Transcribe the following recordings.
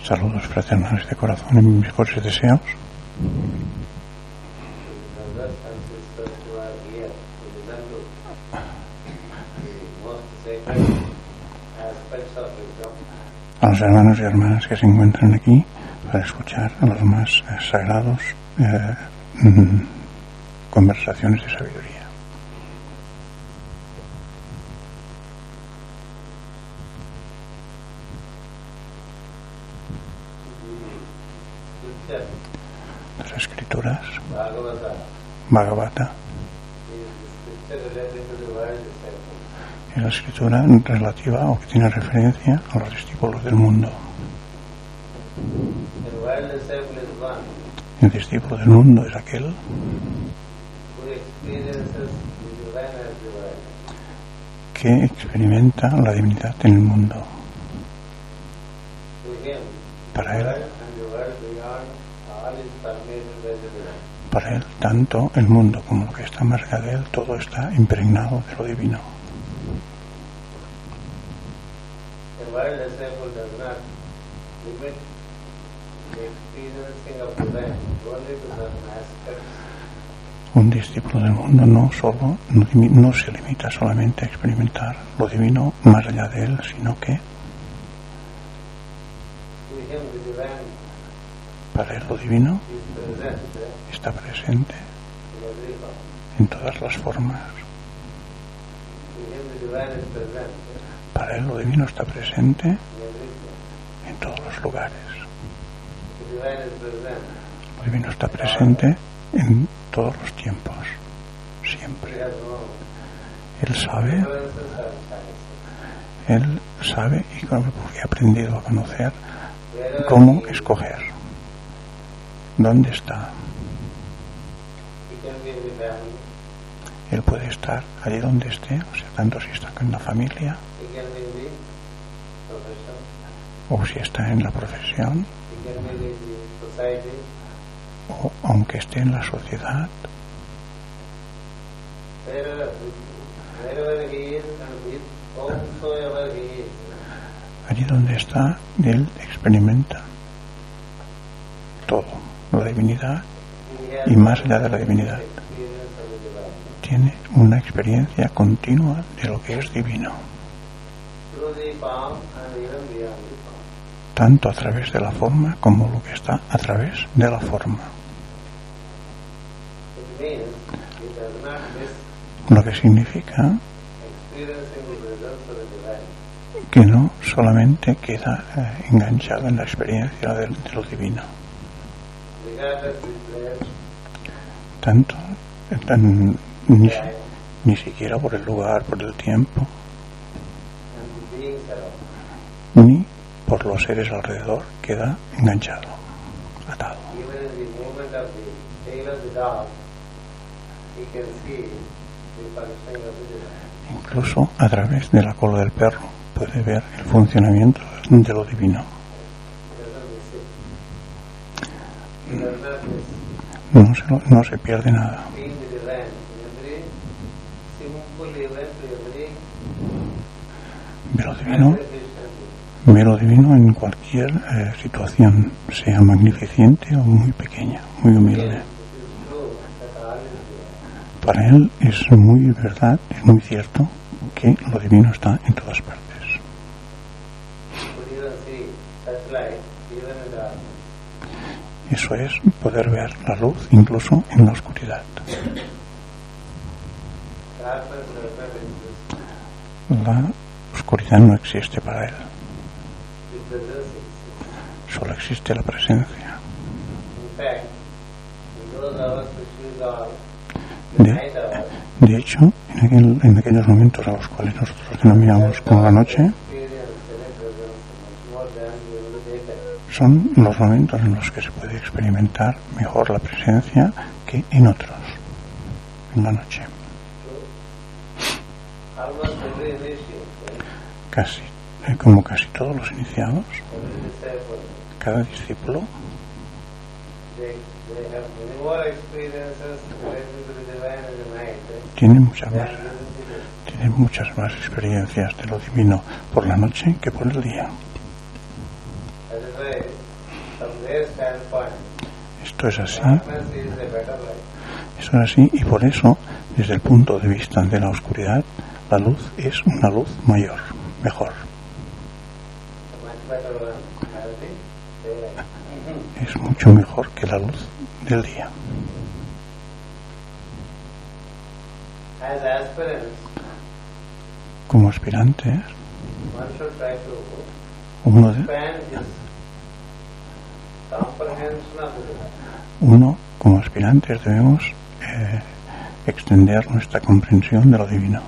Saludos fraternales de corazón y mis mejores deseos. A los hermanos y hermanas que se encuentran aquí para escuchar a los más sagrados conversaciones de sabiduría. Las escrituras Bhagavata es la escritura relativa o que tiene referencia a los discípulos del mundo. El discípulo del mundo es aquel que experimenta la divinidad en el mundo. Para él, tanto el mundo como lo que está más allá de él, todo está impregnado de lo divino. Un discípulo del mundo no se limita solamente a experimentar lo divino más allá de él, sino que para él lo divino está presente en todas las formas. Para él lo divino está presente en todos los lugares. Lo divino está presente en todos los tiempos, siempre. Él sabe y porque ha aprendido a conocer cómo escoger dónde está. Él puede estar allí donde esté, o sea, tanto si está con la familia o si está en la profesión o aunque esté en la sociedad. Allí donde está, él experimenta todo, la divinidad y más allá de la divinidad. Tiene una experiencia continua de lo que es divino, tanto a través de la forma como lo que está a través de la forma. Lo que significa que no solamente queda enganchado en la experiencia de lo divino, ni siquiera por el lugar, por el tiempo, ni por los seres alrededor, queda enganchado, atado. Incluso a través de la cola del perro puede ver el funcionamiento de lo divino. No se pierde nada. Ve lo divino en cualquier situación, sea magnificente o muy pequeña, muy humilde. Para él es muy verdad, es muy cierto que lo divino está en todas partes. Eso es poder ver la luz incluso en la oscuridad. La oscuridad no existe para él. Solo existe la presencia. De hecho, en aquellos momentos a los cuales nosotros denominamos como la noche, son los momentos en los que se puede experimentar mejor la presencia que en otros, en la noche. Como casi todos los iniciados, cada discípulo tiene tienes muchas más experiencias de lo divino por la noche que por el día. Esto es así. Eso es así, y por eso, desde el punto de vista de la oscuridad, la luz es una luz mayor, mejor. Es mucho mejor que la luz del día. Como aspirantes, uno como aspirantes debemos extender nuestra comprensión de lo divino.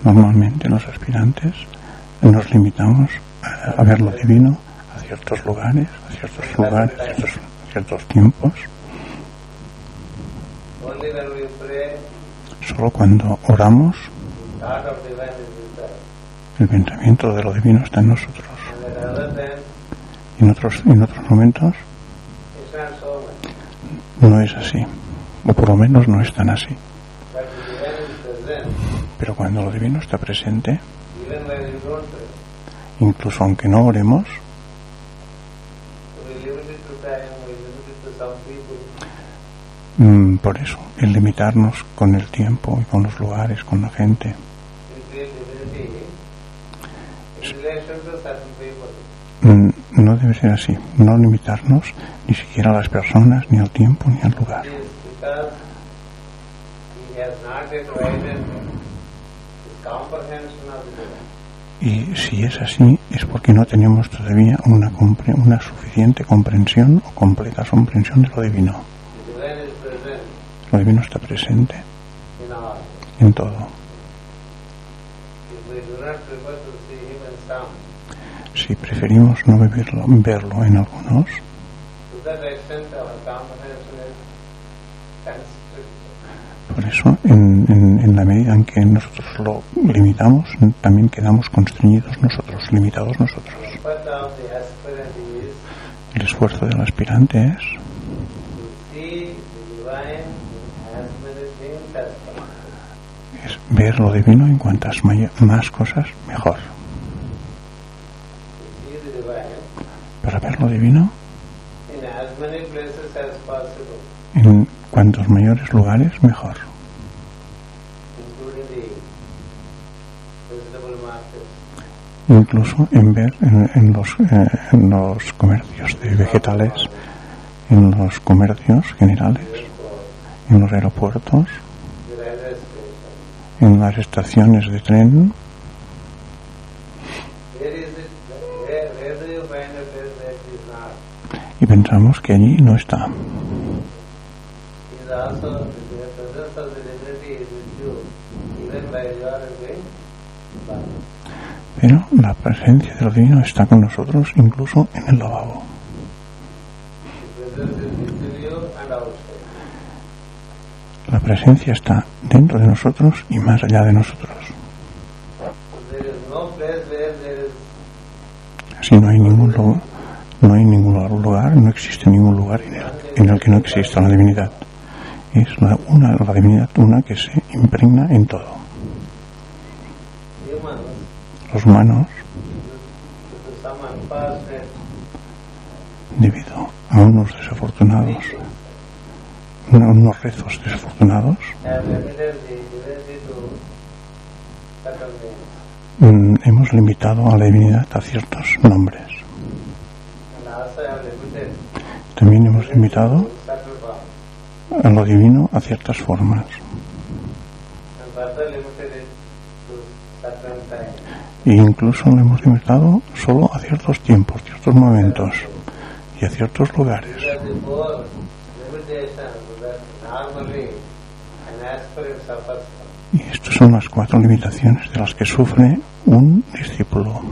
Normalmente los aspirantes nos limitamos a ver lo divino a ciertos lugares, ciertos tiempos. Solo cuando oramos, el pensamiento de lo divino está en nosotros. En otros momentos no es así, o por lo menos no es tan así. Pero cuando lo divino está presente, incluso aunque no oremos, por eso, el limitarnos con el tiempo y con los lugares, con la gente, no debe ser así. No limitarnos ni siquiera a las personas, ni al tiempo, ni al lugar. Y si es así, es porque no tenemos todavía una suficiente comprensión o completa comprensión de lo divino. Lo divino está presente en todo. Si preferimos no verlo en algunos, por eso en la medida en que nosotros lo limitamos, también quedamos constreñidos nosotros, limitados nosotros. El esfuerzo del aspirante es ver lo divino en cuantas más cosas mejor. Para ver lo divino en cuantos mayores lugares mejor, incluso en ver en los comercios de vegetales, en los comercios generales, en los aeropuertos, en las estaciones de tren. Y pensamos que allí no está. Pero la presencia de lo divino está con nosotros incluso en el lavabo. La presencia está dentro de nosotros y más allá de nosotros. Así no hay ningún lugar, no existe ningún lugar en el que no exista la divinidad. Es la divinidad una que se impregna en todo. Los humanos, debido a unos desafortunados, unos rezos desafortunados, hemos limitado a la divinidad a ciertos nombres. También hemos limitado a lo divino a ciertas formas. E incluso lo hemos limitado solo a ciertos tiempos, ciertos momentos y a ciertos lugares. Y estas son las 4 limitaciones de las que sufre un discípulo.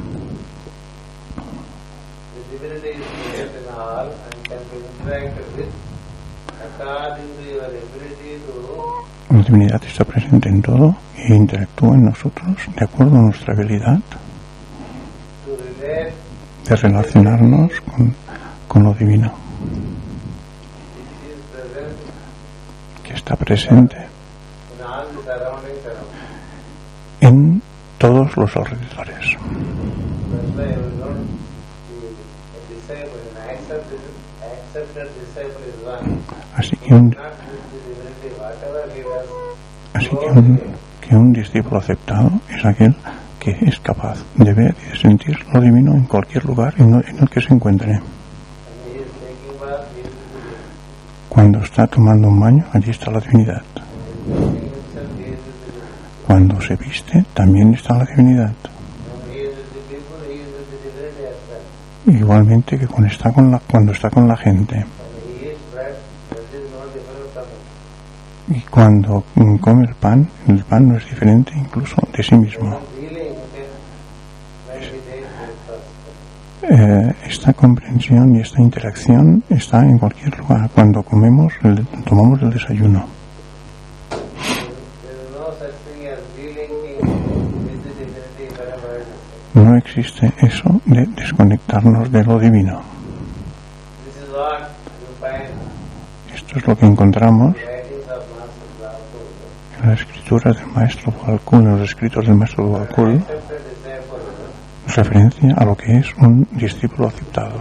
La divinidad está presente en todo e interactúa en nosotros de acuerdo a nuestra habilidad de relacionarnos con lo divino. presente en todos los alrededores. Así que un discípulo aceptado es aquel que es capaz de ver y de sentir lo divino en cualquier lugar en el que se encuentre. Cuando está tomando un baño, allí está la divinidad. Cuando se viste, también está la divinidad. Igualmente que cuando está con la gente. Y cuando come el pan no es diferente incluso de sí mismo. Esta comprensión y esta interacción está en cualquier lugar. Cuando tomamos el desayuno. No existe eso de desconectarnos de lo divino. Esto es lo que encontramos en las escrituras del maestro Bhagavad, en los escritos del maestro Bhagavad, referencia a lo que es un discípulo aceptado,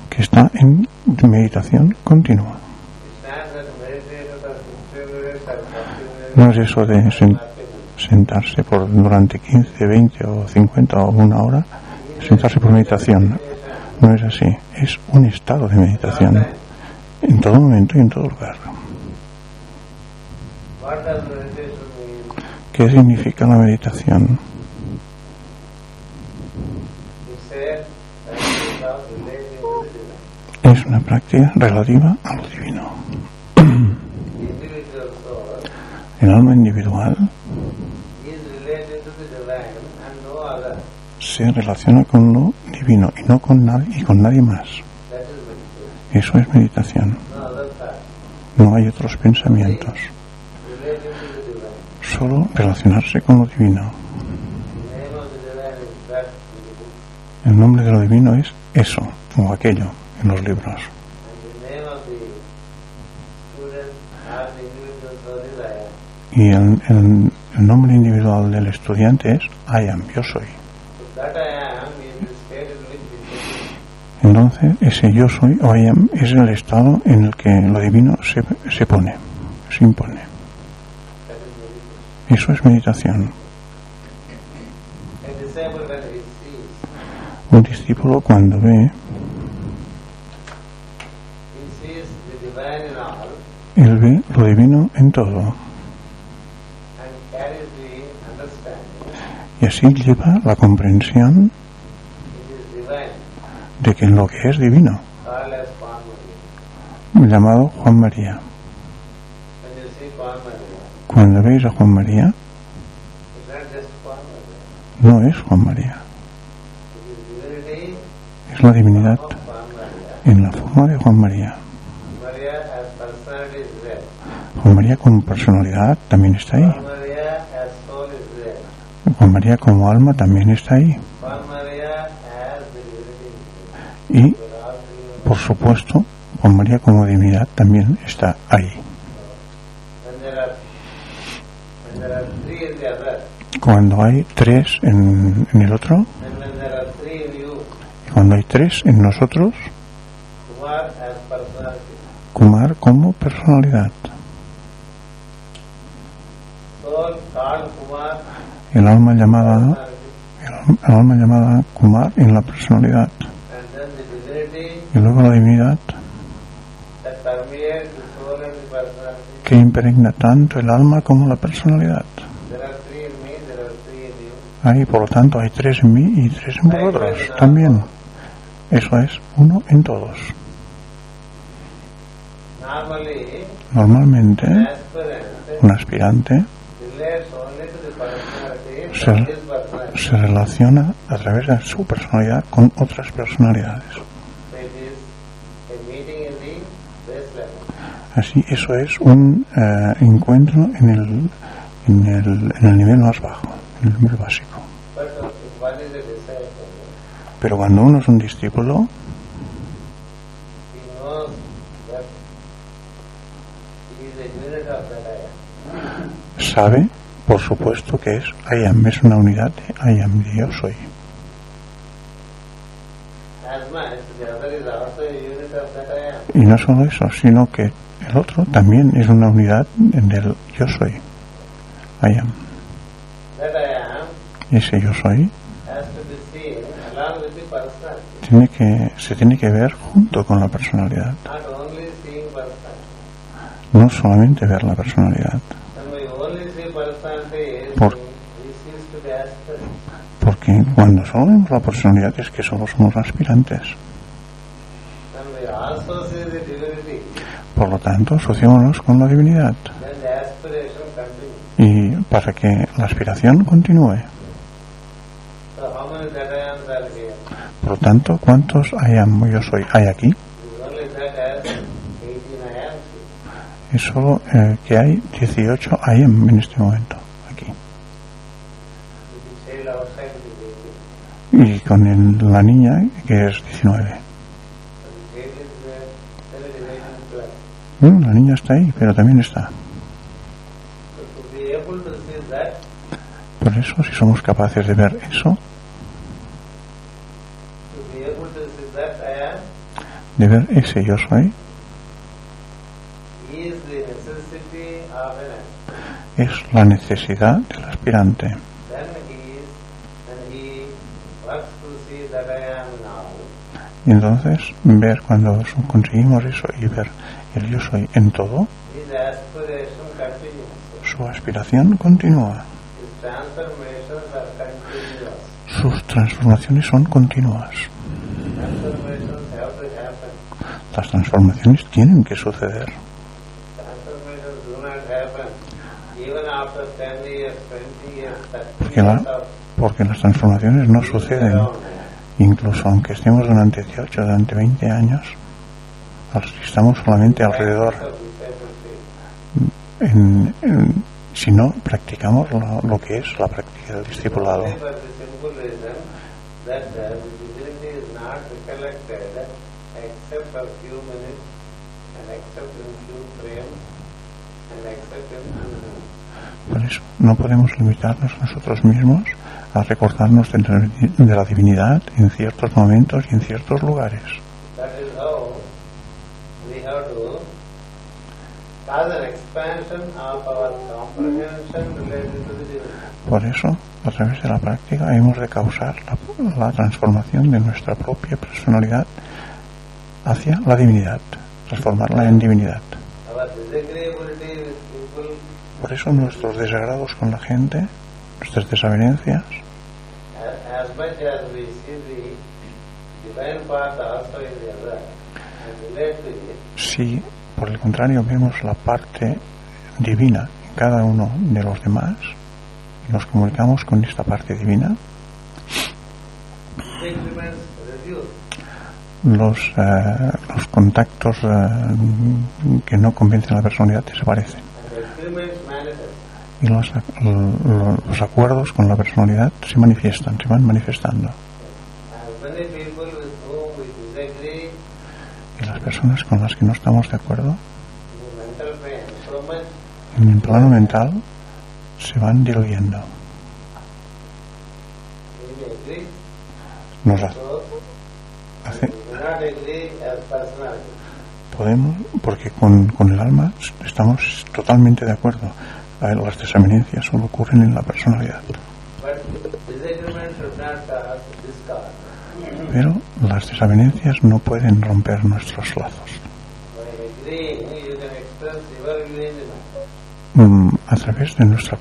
que está en meditación continua. No es eso de sentarse durante 15, 20 o 50 o una hora, sentarse por meditación. No es así, es un estado de meditación en todo momento y en todo lugar. ¿Qué significa la meditación? Es una práctica relativa a lo divino. El alma individual se relaciona con lo divino y no con nadie más. Eso es meditación. No hay otros pensamientos. Solo relacionarse con lo divino. El nombre de lo divino es eso o aquello en los libros. Y el nombre individual del estudiante es I am, yo soy. Entonces ese yo soy o I am es el estado en el que lo divino se impone. Eso es meditación. Un discípulo cuando ve, él ve lo divino en todo. Y así lleva la comprensión de que en lo que es divino, llamado Juan María. Cuando veis a Juan María, no es Juan María, es la divinidad en la forma de Juan María. Juan María como personalidad también está ahí. Juan María como alma también está ahí. Y, por supuesto, Juan María como divinidad también está ahí. Cuando hay tres en el otro, y cuando hay tres en nosotros, Kumar como personalidad. El alma llamada Kumar en la personalidad. Y luego la divinidad que impregna tanto el alma como la personalidad. Ahí, por lo tanto, hay tres en mí y tres en vosotros también. Eso es uno en todos. Normalmente, un aspirante se relaciona a través de su personalidad con otras personalidades. Así, eso es un encuentro en el nivel más bajo, en el nivel básico. Pero cuando uno es un discípulo, sabe, por supuesto, que es I am, es una unidad de I am, de yo soy. Y no solo eso, sino que el otro también es una unidad del yo soy, I am. Ese yo soy se tiene que ver junto con la personalidad, no solamente ver la personalidad, porque cuando solo vemos la personalidad es que solo somos aspirantes. Por lo tanto, asociémonos con la divinidad y para que la aspiración continúe. Por lo tanto, ¿cuántos I am, yo soy, hay aquí? Es solo que hay 18 I am en este momento aquí. Y con la niña, que es 19. La niña está ahí, pero también está. Por eso, si somos capaces de ver eso, de ver ese yo soy, es la necesidad del aspirante. Y entonces ver cuando conseguimos eso y ver el yo soy en todo, su aspiración continúa, sus transformaciones son continuas. Las transformaciones tienen que suceder. Porque las transformaciones no suceden, incluso aunque estemos durante 18, durante 20 años, estamos solamente alrededor. Si no practicamos lo que es la práctica del discipulado. Por eso no podemos limitarnos nosotros mismos a recordarnos de la divinidad en ciertos momentos y en ciertos lugares. Por eso, a través de la práctica, hemos de causar la transformación de nuestra propia personalidad hacia la divinidad, transformarla en divinidad. Por eso nuestros desagrados con la gente, nuestras desavenencias, si por el contrario vemos la parte divina en cada uno de los demás y nos comunicamos con esta parte divina, los contactos que no convencen a la personalidad desaparecen. Y los acuerdos con la personalidad se manifiestan, se van manifestando. Y las personas con las que no estamos de acuerdo, en el plano mental, se van diluyendo. Nos hace. Podemos, porque con el alma estamos totalmente de acuerdo. Las desavenencias solo ocurren en la personalidad. Pero las desavenencias no pueden romper nuestros lazos. A través de nuestro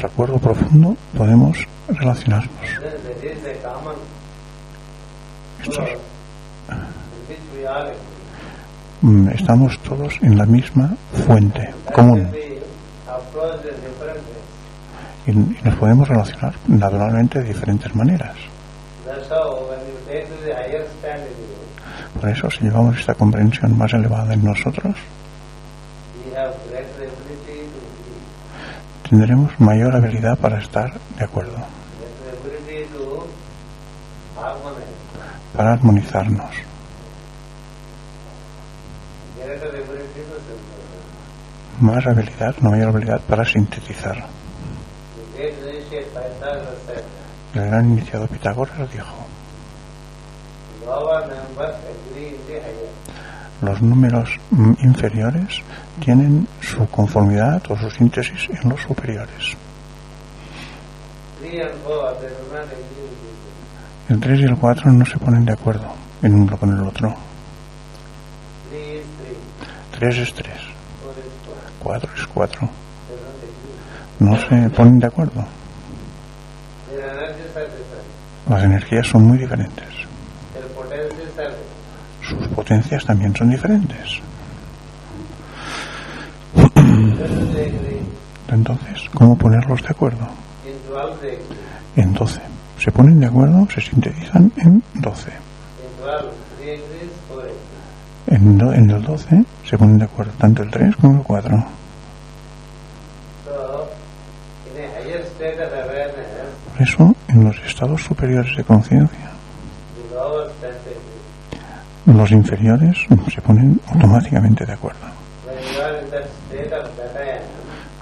acuerdo profundo, podemos relacionarnos. Estamos todos en la misma fuente común. Y nos podemos relacionar naturalmente de diferentes maneras. Por eso, si llevamos esta comprensión más elevada en nosotros, tendremos mayor habilidad para estar de acuerdo, para armonizarnos. más habilidad, una mayor habilidad para sintetizar. El gran iniciado Pitágoras dijo: los números inferiores tienen su conformidad o su síntesis en los superiores. El 3 y el 4 no se ponen de acuerdo en uno con el otro. 3 es 3, 4 es 4. No se ponen de acuerdo. Las energías son muy diferentes. Sus potencias también son diferentes. Entonces, ¿cómo ponerlos de acuerdo? En 12. Se ponen de acuerdo, se sintetizan en 12. En el 12 se ponen de acuerdo tanto el 3 como el 4. Por eso, en los estados superiores de conciencia, los inferiores se ponen automáticamente de acuerdo.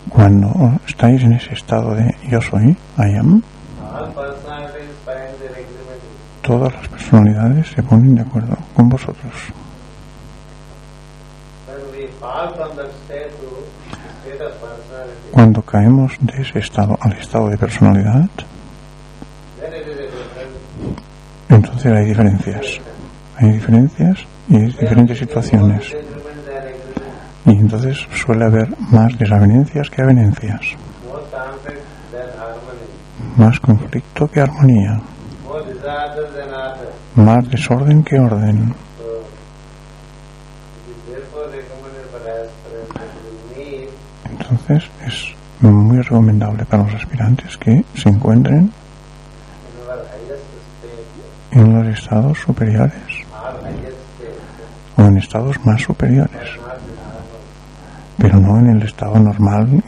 Cuando estáis en ese estado de yo soy, I am, todas las personalidades se ponen de acuerdo con vosotros. Cuando caemos de ese estado al estado de personalidad, entonces hay diferencias. Hay diferencias y hay diferentes situaciones. Y entonces suele haber más desavenencias que avenencias. Más conflicto que armonía. Más desorden que orden. Entonces es muy recomendable para los aspirantes que se encuentren en los estados superiores o en estados más superiores, pero no en el estado normal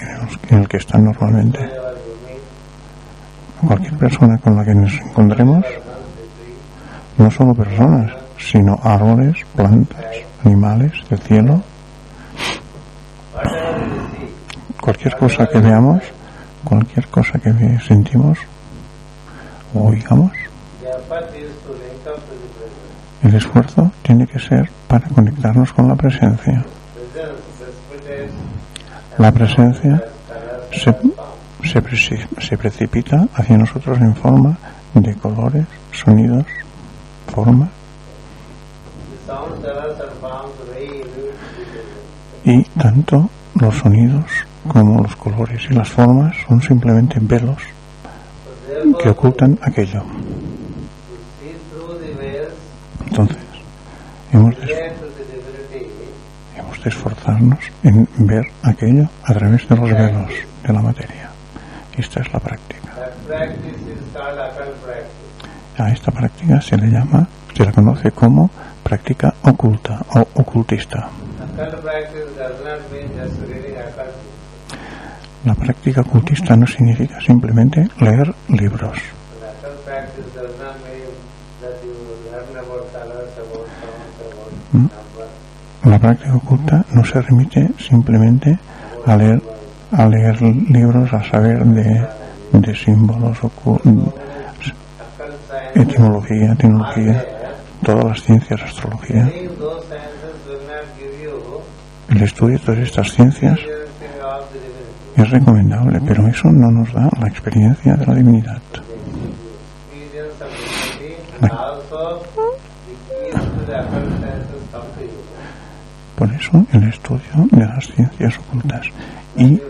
en el que están normalmente. Cualquier persona con la que nos encontremos, no solo personas, sino árboles, plantas, animales del cielo, cualquier cosa que veamos, cualquier cosa que sentimos o oigamos, el esfuerzo tiene que ser para conectarnos con la presencia. La presencia se precipita hacia nosotros en forma de colores, sonidos, forma. Y tanto los sonidos como los colores y las formas son simplemente velos que ocultan aquello. Entonces, hemos de esforzarnos en ver aquello a través de los velos de la materia. Esta es la práctica. A esta práctica se la conoce como práctica oculta o ocultista. La práctica ocultista no significa simplemente leer libros. La práctica oculta no se remite simplemente a leer libros, a saber de símbolos, etimología, tecnología, todas las ciencias, astrología. El estudio de todas estas ciencias es recomendable, pero eso no nos da la experiencia de la divinidad. Por eso el estudio de las ciencias ocultas y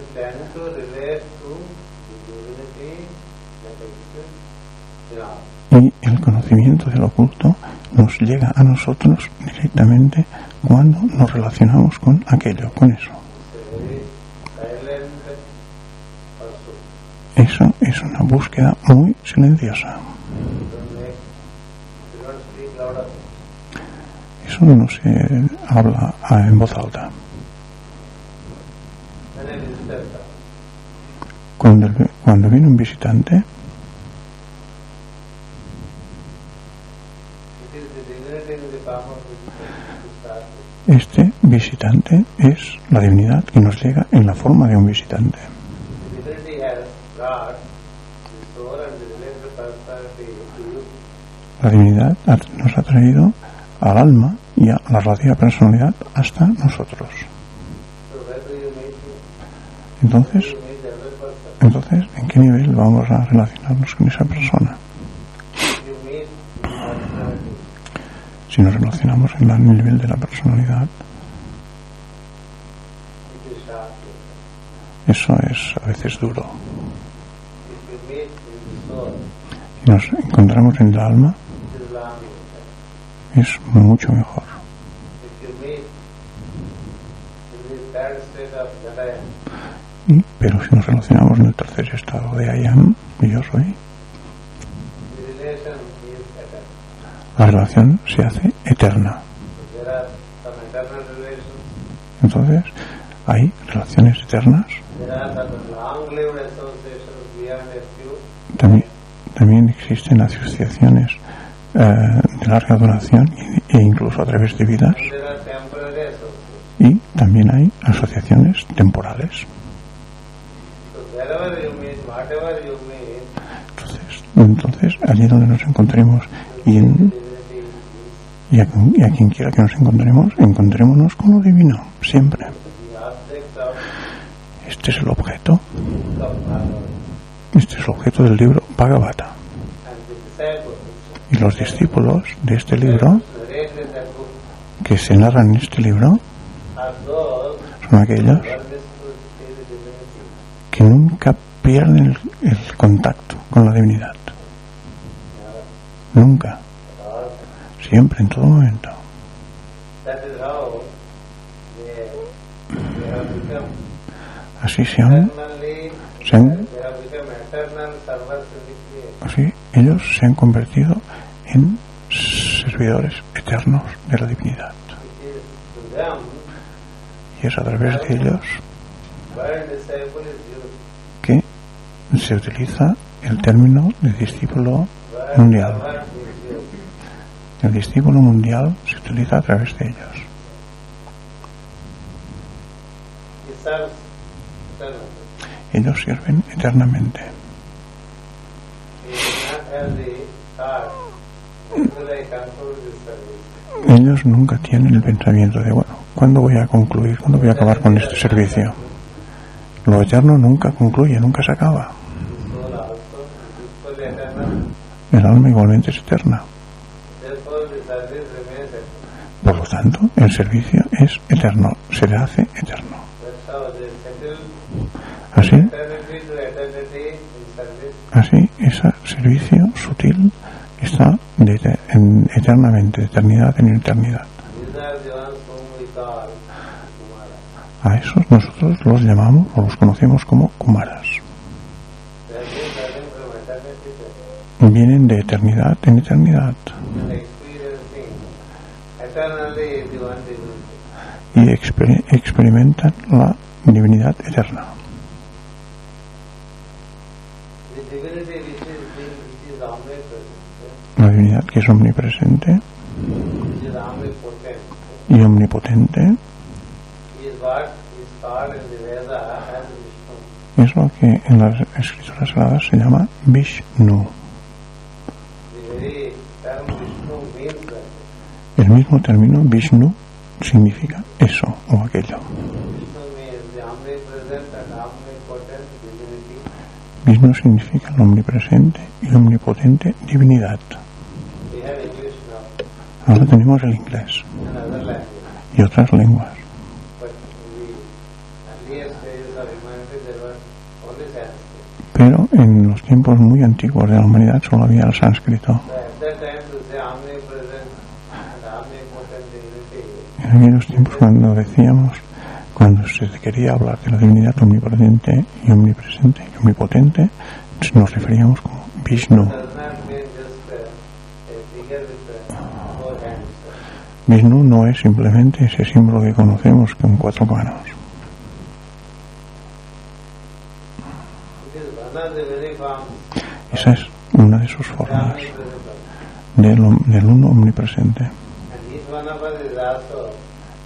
el conocimiento del oculto nos llega a nosotros directamente cuando nos relacionamos con aquello, con eso. Eso es una búsqueda muy silenciosa. Eso no se habla en voz alta. Cuando viene un visitante, este visitante visitante es la divinidad que nos llega en la forma de un visitante. La divinidad nos ha traído al alma y a la relativa personalidad hasta nosotros. Entonces, ¿en qué nivel vamos a relacionarnos con esa persona? Si nos relacionamos en el nivel de la personalidad, eso es a veces duro. Si nos encontramos en el alma, es mucho mejor. Pero si nos relacionamos en el tercer estado de I am, y yo soy, la relación se hace eterna. Entonces, hay relaciones eternas. También existen asociaciones de larga duración e incluso a través de vidas. Y también hay asociaciones temporales. Entonces allí donde nos encontremos y a quien quiera que nos encontrémonos con lo divino, siempre. Este es el objeto. Este es el objeto del libro Bhagavata. Y los discípulos de este libro, que se narran en este libro, son aquellos que nunca pierden el contacto con la divinidad. Nunca. Siempre, en todo momento. Así ellos se han convertido en servidores eternos de la divinidad. Y es a través de ellos que se utiliza el término de discípulo mundial. El discípulo mundial se utiliza a través de ellos. Ellos sirven eternamente. Ellos nunca tienen el pensamiento de, bueno, ¿cuándo voy a concluir? ¿Cuándo voy a acabar con este servicio? Lo eterno nunca concluye, nunca se acaba. El alma igualmente es eterna. Por lo tanto, el servicio es eterno, se le hace eterno. Así ese servicio sutil está eternamente, de eternidad en eternidad. A esos nosotros los llamamos o los conocemos como Kumaras. Vienen de eternidad en eternidad y experimentan la divinidad eterna. La divinidad que es omnipresente y omnipotente es lo que en las escrituras sagradas se llama Vishnu. El mismo término Vishnu significa eso o aquello. Vishnu significa la omnipresente y omnipotente divinidad. Ahora tenemos el inglés y otras lenguas. Pero en los tiempos muy antiguos de la humanidad solo había el sánscrito. En aquellos tiempos cuando se quería hablar de la divinidad omnipotente y omnipresente y omnipotente, nos referíamos como Vishnu. Vishnu no es simplemente ese símbolo que conocemos con 4 manos. Esa es una de sus formas del uno omnipresente.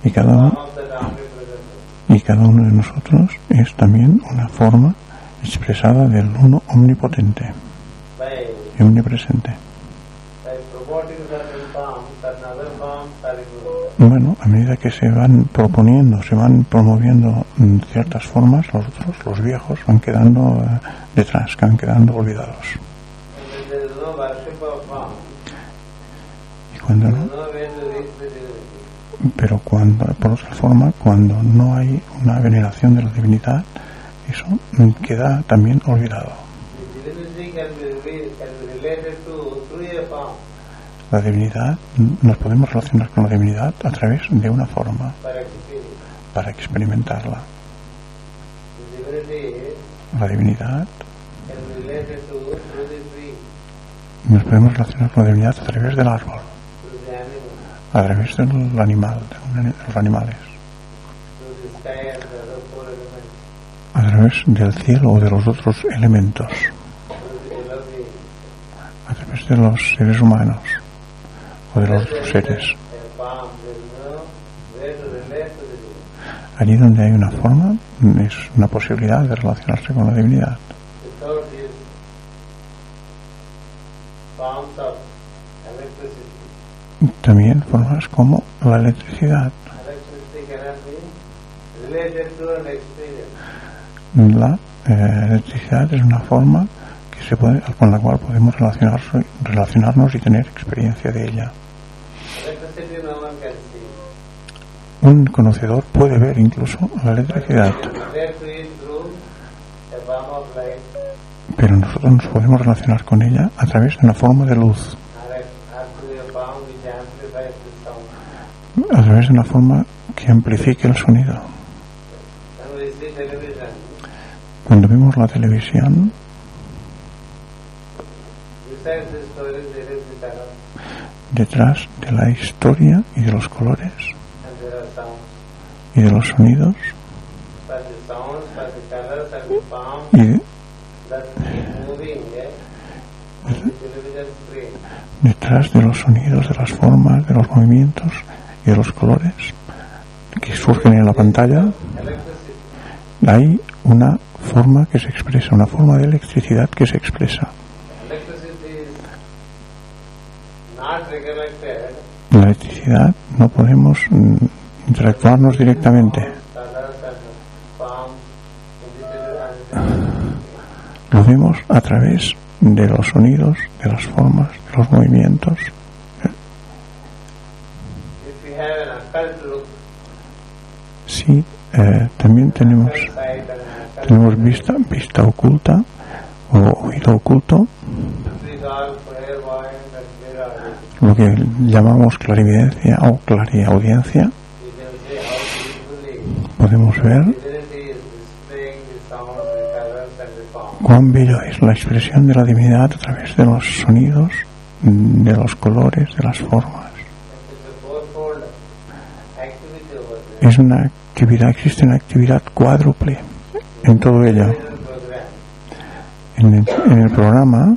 Y cada uno de nosotros es también una forma expresada del uno omnipotente y omnipresente. Bueno, a medida que se van proponiendo, se van promoviendo ciertas formas, los otros, los viejos, van quedando detrás, van quedando olvidados. Y cuando no, pero cuando, por otra forma, cuando no hay una veneración de la divinidad, eso queda también olvidado. La divinidad, nos podemos relacionar con la divinidad a través de una forma para experimentarla. La divinidad, nos podemos relacionar con la divinidad a través del árbol, a través del animal, de los animales, a través del cielo o de los otros elementos, a través de los seres humanos o de los otros seres. Allí donde hay una forma, es una posibilidad de relacionarse con la divinidad. También formas como la electricidad. La electricidad es una forma que se puede, con la cual podemos relacionarnos y tener experiencia de ella. Un conocedor puede ver incluso la electricidad, pero nosotros nos podemos relacionar con ella a través de una forma de luz, a través de una forma que amplifique el sonido. Cuando vemos la televisión, detrás de la historia y de los colores y de los sonidos y detrás de los sonidos, de las formas, de los movimientos y de los colores que surgen en la pantalla, hay una forma que se expresa, una forma de electricidad que se expresa. La electricidad no podemos interactuarnos directamente. Lo vemos a través de los sonidos, de las formas, de los movimientos. Sí, también tenemos vista oculta o oído oculto, lo que llamamos clarividencia o clariaudiencia. Podemos ver cuán bello es la expresión de la divinidad a través de los sonidos, de los colores, de las formas. Es una actividad, existe una actividad cuádruple en todo ello. En el programa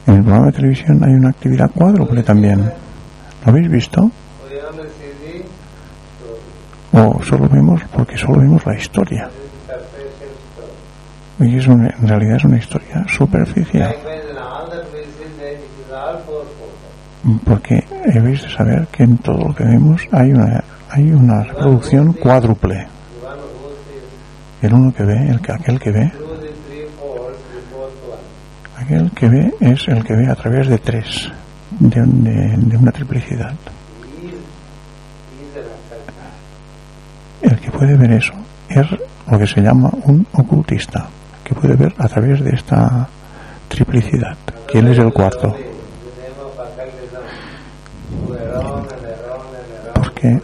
de televisión hay una actividad cuádruple también. ¿Lo habéis visto? O solo vemos la historia. Y en realidad es una historia superficial. Porque debéis de saber que en todo lo que vemos hay una reproducción cuádruple. El uno que ve, aquel que ve es el que ve a través de tres, de una triplicidad. El que puede ver eso es lo que se llama un ocultista, que puede ver a través de esta triplicidad, que él es el cuarto. Porque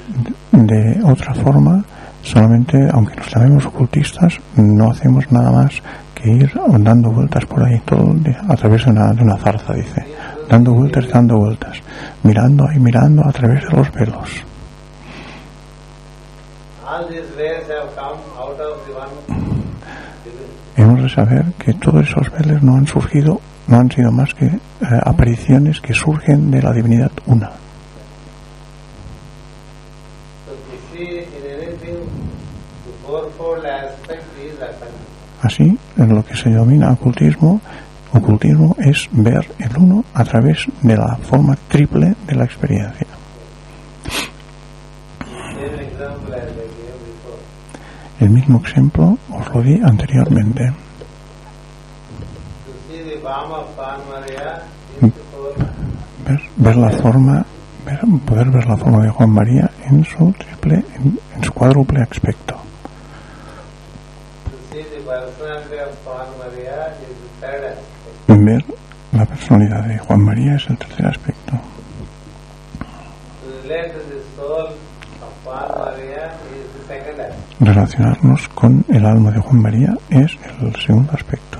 de otra forma, solamente, aunque nos llamemos ocultistas, no hacemos nada más que ir dando vueltas por ahí, todo a través de una zarza, dice, dando vueltas, mirando y mirando a través de los velos. Hemos de saber que todos esos velos no han sido más que apariciones que surgen de la divinidad una. Así, en lo que se denomina ocultismo es ver el uno a través de la forma triple de la experiencia. El mismo ejemplo os lo di anteriormente. Poder ver la forma de Juan María en su cuádruple aspecto. Ver la personalidad de Juan María es el tercer aspecto. Relacionarnos con el alma de Juan María es el segundo aspecto.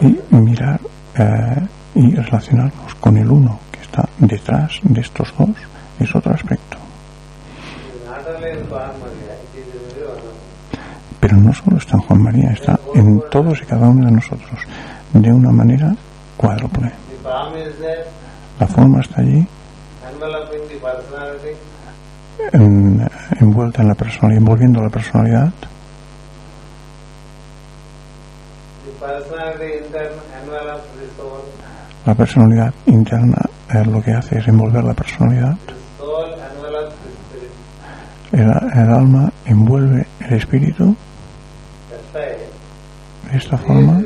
Y mirar y relacionarnos con el uno que está detrás de estos dos es otro aspecto. Pero no solo está en Juan María, está en todos y cada uno de nosotros de una manera cuádruple. La forma está allí, envuelta en la personalidad, envolviendo la personalidad. La personalidad interna lo que hace es envolver la personalidad. El alma envuelve el espíritu. De esta forma,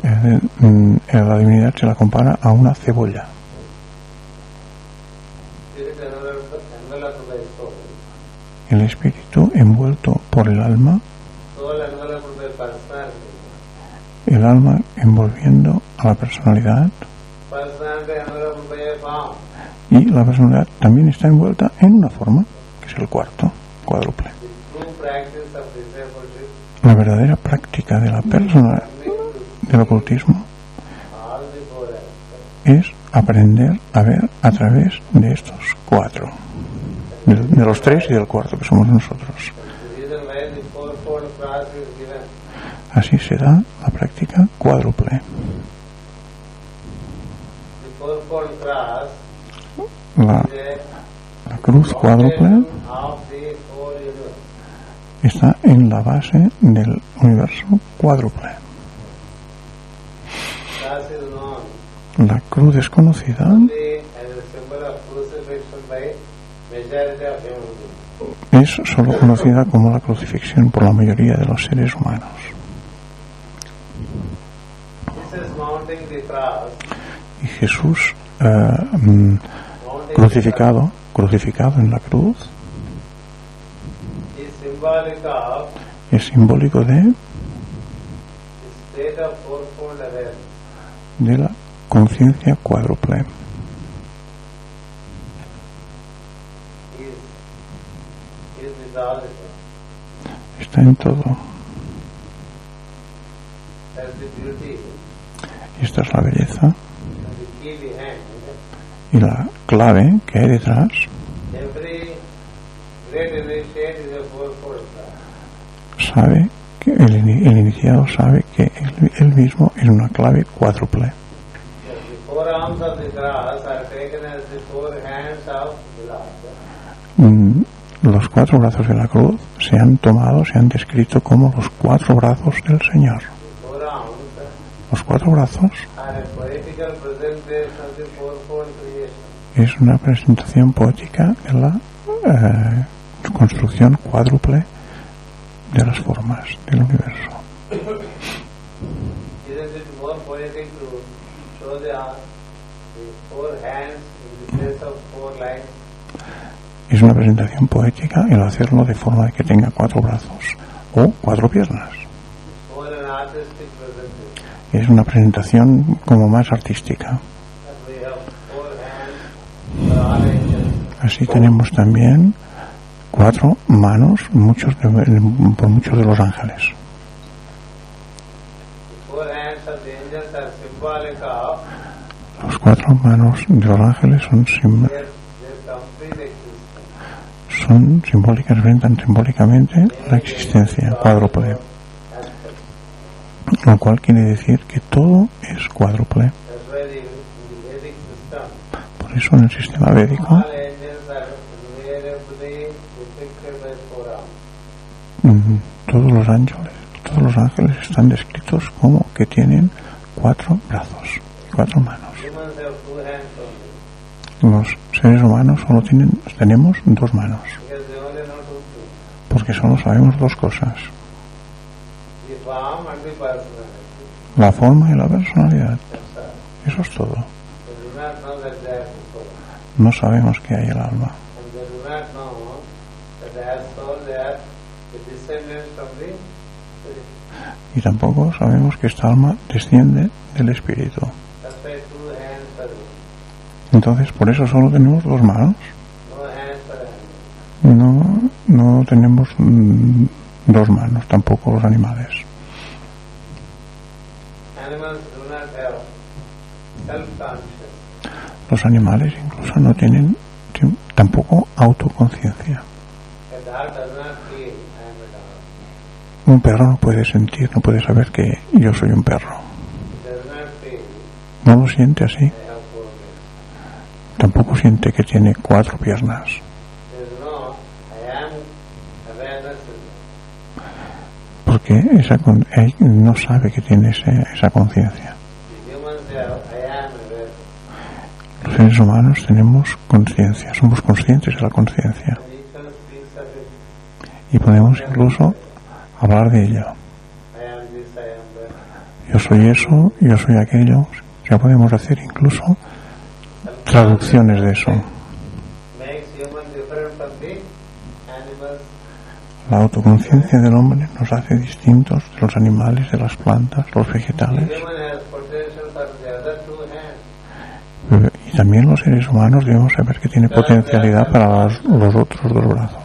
la divinidad se la compara a una cebolla. El espíritu envuelto por el alma, el alma envolviendo a la personalidad, y la personalidad también está envuelta en una forma, que es el cuarto cuádruple. La verdadera práctica de la persona del ocultismo es aprender a ver a través de estos cuatro, de los tres y del cuarto que somos nosotros. Así se da la práctica cuádruple. La cruz cuádruple está en la base del universo cuádruple. La cruz desconocida es solo conocida como la crucifixión por la mayoría de los seres humanos. Y Jesús crucificado en la cruz es simbólico de la conciencia cuádruple. Está en todo. Y esta es la belleza y la clave que hay detrás. Sabe que el iniciado sabe que él mismo es una clave cuádruple. Los cuatro brazos de la cruz se han descrito como los cuatro brazos del Señor. Los cuatro brazos es una presentación poética de la construcción cuádruple de las formas del universo. Es una presentación poética el hacerlo de forma de que tenga cuatro brazos o cuatro piernas. Es una presentación como más artística. Así tenemos también cuatro manos por muchos de los ángeles. Los cuatro manos de los ángeles son simbólicas, representan simbólicamente la existencia cuádruple, lo cual quiere decir que todo es cuádruple. That's why in the Vedic system, Por eso en el sistema védico all angels are invariably depicted by four arms. todos los ángeles están descritos como que tienen 4 brazos, 4 manos. Humans have 2 hands only, Los seres humanos solo tenemos 2 manos, because they only know 2 things: porque solo sabemos 2 cosas: the form and the personality. la forma y la personalidad. That's all. Eso es todo. They do not know that they are the soul, No sabemos que hay el alma, and they do not know that they are soul. They are the descendants from the spirit. y tampoco sabemos que esta alma desciende del espíritu. That's why 2 hands are there. Entonces, por eso solo tenemos 2 manos. No hands for animals. No tenemos 2 manos, tampoco los animales. Animals do not have self-conscious. Los animales incluso no tienen tampoco autoconciencia. A dog does not feel I am a dog. Un perro no puede sentir, no puede saber que yo soy un perro. It does not feel No lo siente así. I have 4 legs. Tampoco siente que tiene 4 piernas. There is no I am awareness in them. Porque no sabe que tiene esa conciencia. The humans have I am awareness. Los seres humanos tenemos conciencia, somos conscientes de la conciencia. And each one speaks of it. Y podemos incluso hablar de ello. I am this, I am that. Yo soy eso, yo soy aquello. Ya podemos hacer incluso traducciones de eso. Makes human different from the animals. La autoconciencia del hombre nos hace distintos de los animales, de las plantas, los The vegetales. human has potential for the other 2 hands. Y también los seres humanos debemos saber que tiene potencialidad para los otros 2 brazos,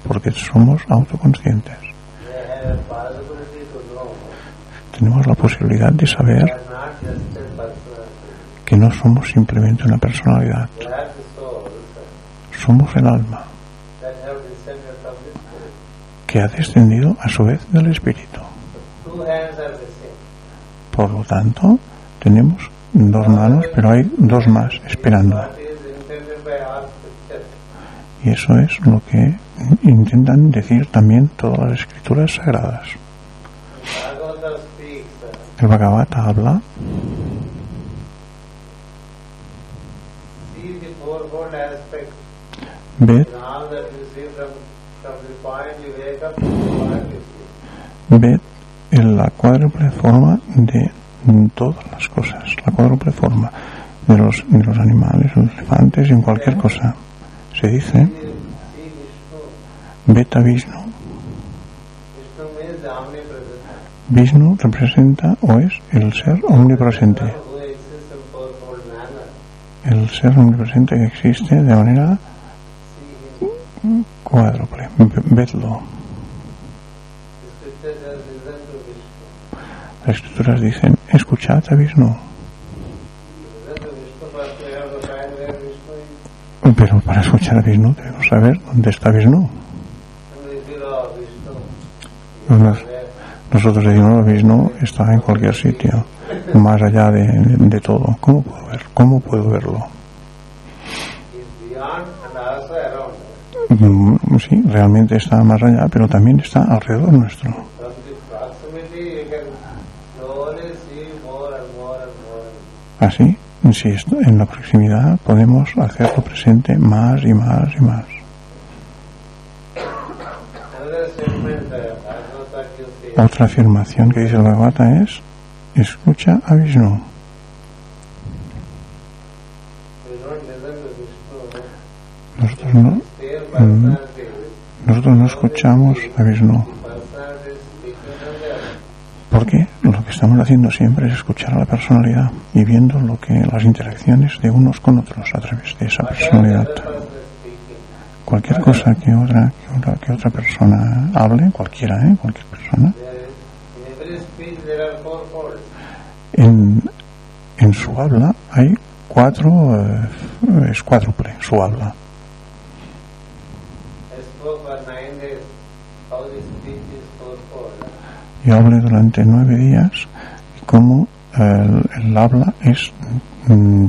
porque somos autoconscientes. They have a possibility to know Tenemos la posibilidad de they saber are not just a personality. que no somos simplemente una personalidad, They are the souls somos el alma, that have descended from the spirit. que ha descendido a su vez del espíritu. 2 hands are the same. Por lo tanto, tenemos 2 manos, pero hay 2 más esperando. What is intended by all scriptures. Y eso es lo que intentan decir también todas las escrituras sagradas. Bhagavata speaks El Bhagavata habla, see the fourfold aspect ved, in all that you see from the point you wake up to the point you sleep. ved en la cuádruple forma de todas las cosas, la cuádruple forma de los animales, los elefantes y en cualquier cosa. Se dice, See Vishnu. Beta Vishnu. Vishnu means the omnipresent. Vishnu representa o es el ser omnipresente, Who exists in fourfold manner. el ser omnipresente que existe de manera See him. cuádruple. Vedlo. The scripture says listen to Vishnu. Las escrituras dicen, escuchad a Vishnu. Listen to Vishnu, first we have to find where Vishnu is. Pero para escuchar a Vishnu debemos saber dónde está Vishnu. And we feel, oh, Vishnu. Nos- Nosotros decimos, "No, Vishnu está en cualquier sitio, más allá de todo. ¿Cómo puedo verlo? He's beyond and also around. Sí, realmente está más allá, pero también está alrededor nuestro. From the proximity you can slowly see more and more and more. Así, si en la proximidad podemos hacerlo presente más y más y más. Another statement Bhagavata gives here. Otra afirmación que dice el Bhagavata es, escucha a Vishnu. We don't listen to Vishnu. Nosotros no, Their personality. nosotros no escuchamos a Vishnu, The personality is speaking on the other. porque lo que estamos haciendo siempre es escuchar a la personalidad y viendo las interacciones de unos con otros a través de esa personalidad. The other person is speaking. Cualquier cosa que otra persona hable, cualquier persona, In every speech there are 4 folds. en su habla hay 4, es cuádruple su habla. I spoke for 9 days how the speech is 4-fold. Yo hablé durante 9 días y cómo el habla es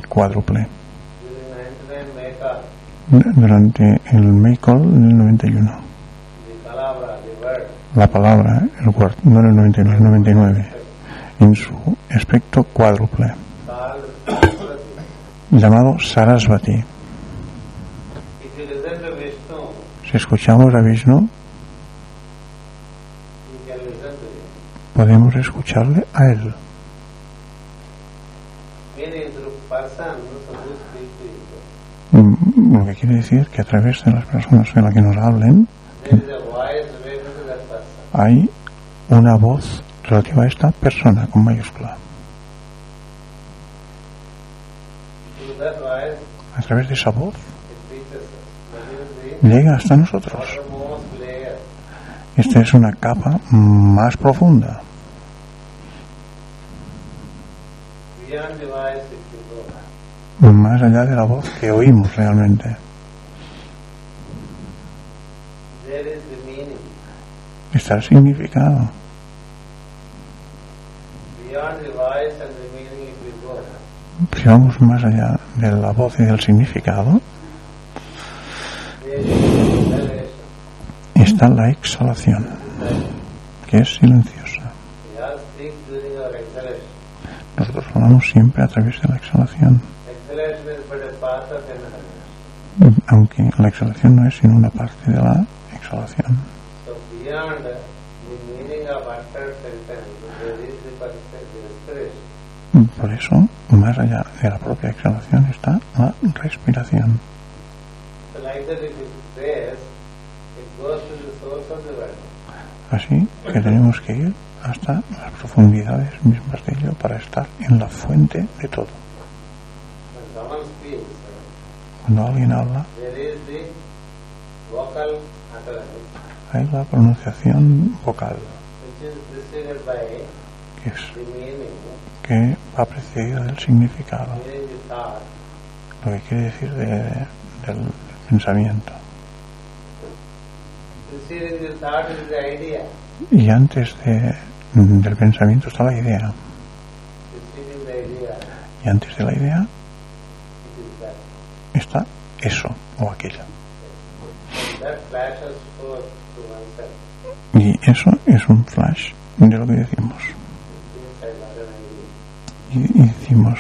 cuádruple. Durante el Meikol, en el 91. La palabra, el word, no en el 91, el 99. En su aspecto cuádruple. Llamado Sarasvati. Si escuchamos a Vishnu, podemos escucharle a él. Lo que quiere decir que a través de las personas de las que nos hablen hay una voz relativa a esta persona con mayúscula. A través de esa voz llega hasta nosotros. Esta es una capa más profunda. Más allá de la voz que oímos realmente. Está el significado. Si vamos más allá de la voz y del significado, está la exhalación, que es silenciosa. Nosotros hablamos siempre a través de la exhalación, aunque la exhalación no es sino una parte de la exhalación. Por eso, más allá de la propia exhalación está la respiración. Así que tenemos que ir hasta las profundidades mismas de ello para estar en la fuente de todo. Cuando alguien habla, hay la pronunciación vocal, que va precedida del significado, lo que quiere decir del pensamiento. Y antes del pensamiento está la idea. Y antes de la idea está eso o aquello. Y eso es un flash de lo que decimos. Y decimos,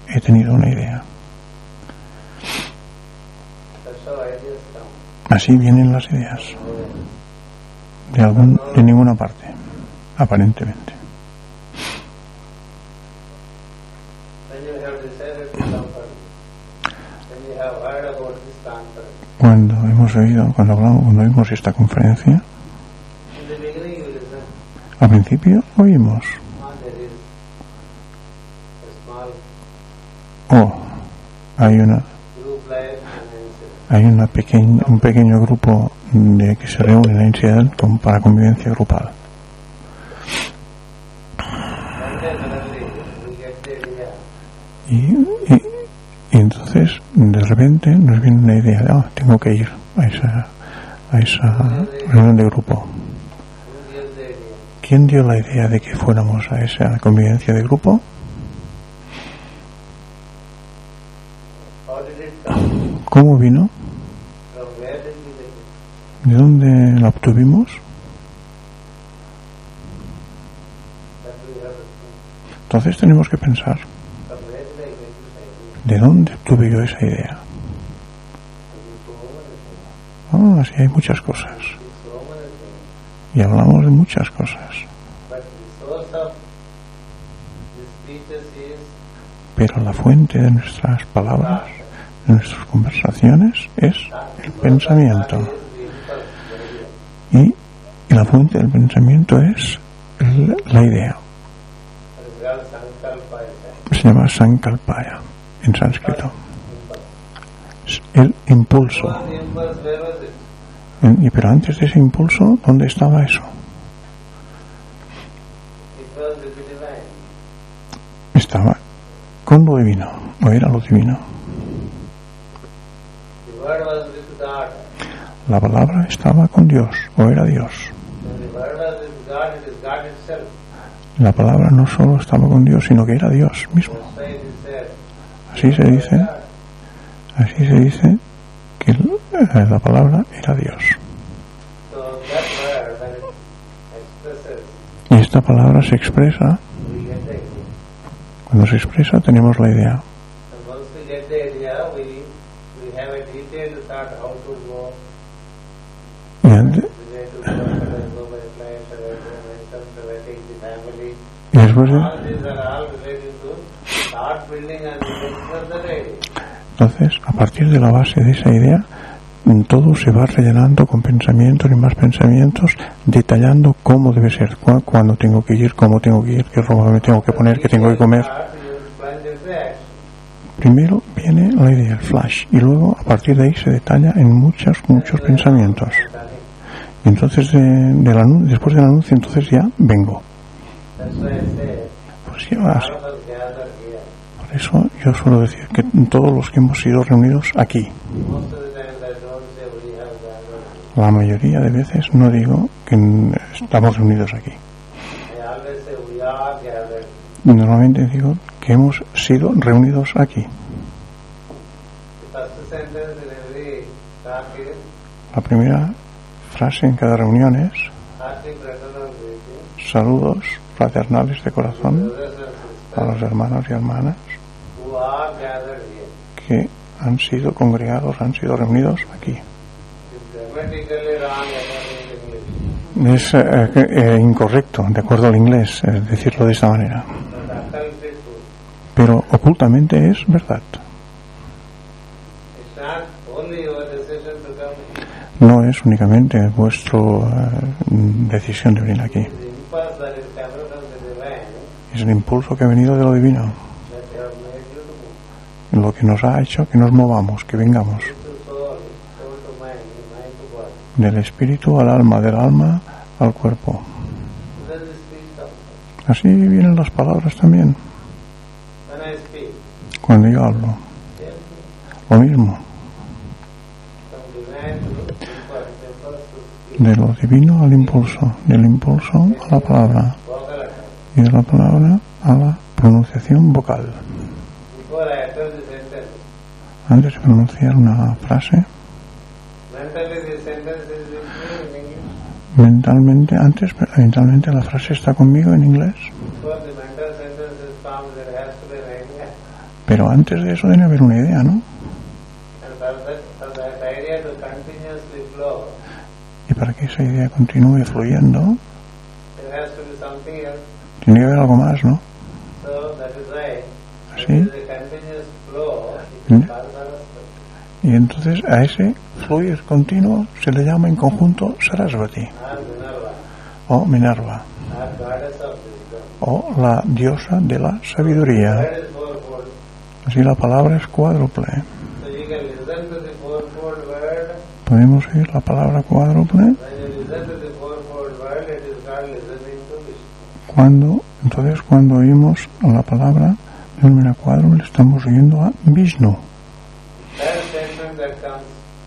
he tenido una idea. Así vienen las ideas. De ninguna parte, aparentemente. Cuando oímos esta conferencia, al principio oímos. Hay un pequeño grupo que se reúne en Incident para convivencia grupal. Y entonces de repente nos viene una idea, tengo que ir a esa reunión de grupo. ¿Quién dio la idea de que fuéramos a esa convivencia de grupo? ¿Cómo vino? ¿De dónde la obtuvimos? Entonces tenemos que pensar, ¿de dónde obtuve yo esa idea? Así hay muchas cosas. Y hablamos de muchas cosas. Pero la fuente de nuestras palabras, de nuestras conversaciones, es el pensamiento. Y la fuente del pensamiento es la idea. Se llama Sankalpaya en sánscrito. El impulso. Pero antes de ese impulso, ¿dónde estaba eso? Estaba con lo divino, o era lo divino. La palabra estaba con Dios, o era Dios. La palabra no solo estaba con Dios, sino que era Dios mismo. Así se dice que la palabra era Dios. Y esta palabra se expresa. Cuando se expresa tenemos la idea. Y después entonces, a partir de la base de esa idea, todo se va rellenando con pensamientos y más pensamientos, detallando cómo debe ser, cuándo tengo que ir, cómo tengo que ir, qué ropa me tengo que poner, qué tengo que comer. Primero viene la idea, el flash, y luego a partir de ahí se detalla en muchos pensamientos. Y entonces, después del anuncio, entonces ya vengo. Pues ya, así. Por eso yo suelo decir que todos los que hemos sido reunidos aquí, la mayoría de veces no digo que estamos reunidos aquí. Normalmente digo que hemos sido reunidos aquí. La primera frase en cada reunión es saludos fraternales de corazón a los hermanos y hermanas que han sido congregados, han sido reunidos aquí. Es incorrecto, de acuerdo al inglés, decirlo de esta manera. Pero ocultamente es verdad. No es únicamente vuestra decisión de venir aquí. Es el impulso que ha venido de lo divino, lo que nos ha hecho que nos movamos, que vengamos. Del espíritu al alma, del alma al cuerpo. Así vienen las palabras también. Cuando yo hablo, lo mismo. De lo divino al impulso, del impulso a la palabra y de la palabra a la pronunciación vocal. Antes de pronunciar una frase, mentalmente la frase está conmigo en inglés. Pero antes de eso debe haber una idea, ¿no? Y para que esa idea continúe fluyendo, tiene que haber algo más, ¿no? Así. Y entonces a ese fluir continuo se le llama en conjunto Sarasvati o Minerva o la diosa de la sabiduría. Así la palabra es cuádruple. Podemos oír la palabra cuádruple cuando oímos la palabra de una cuádruple estamos oyendo a Vishnu.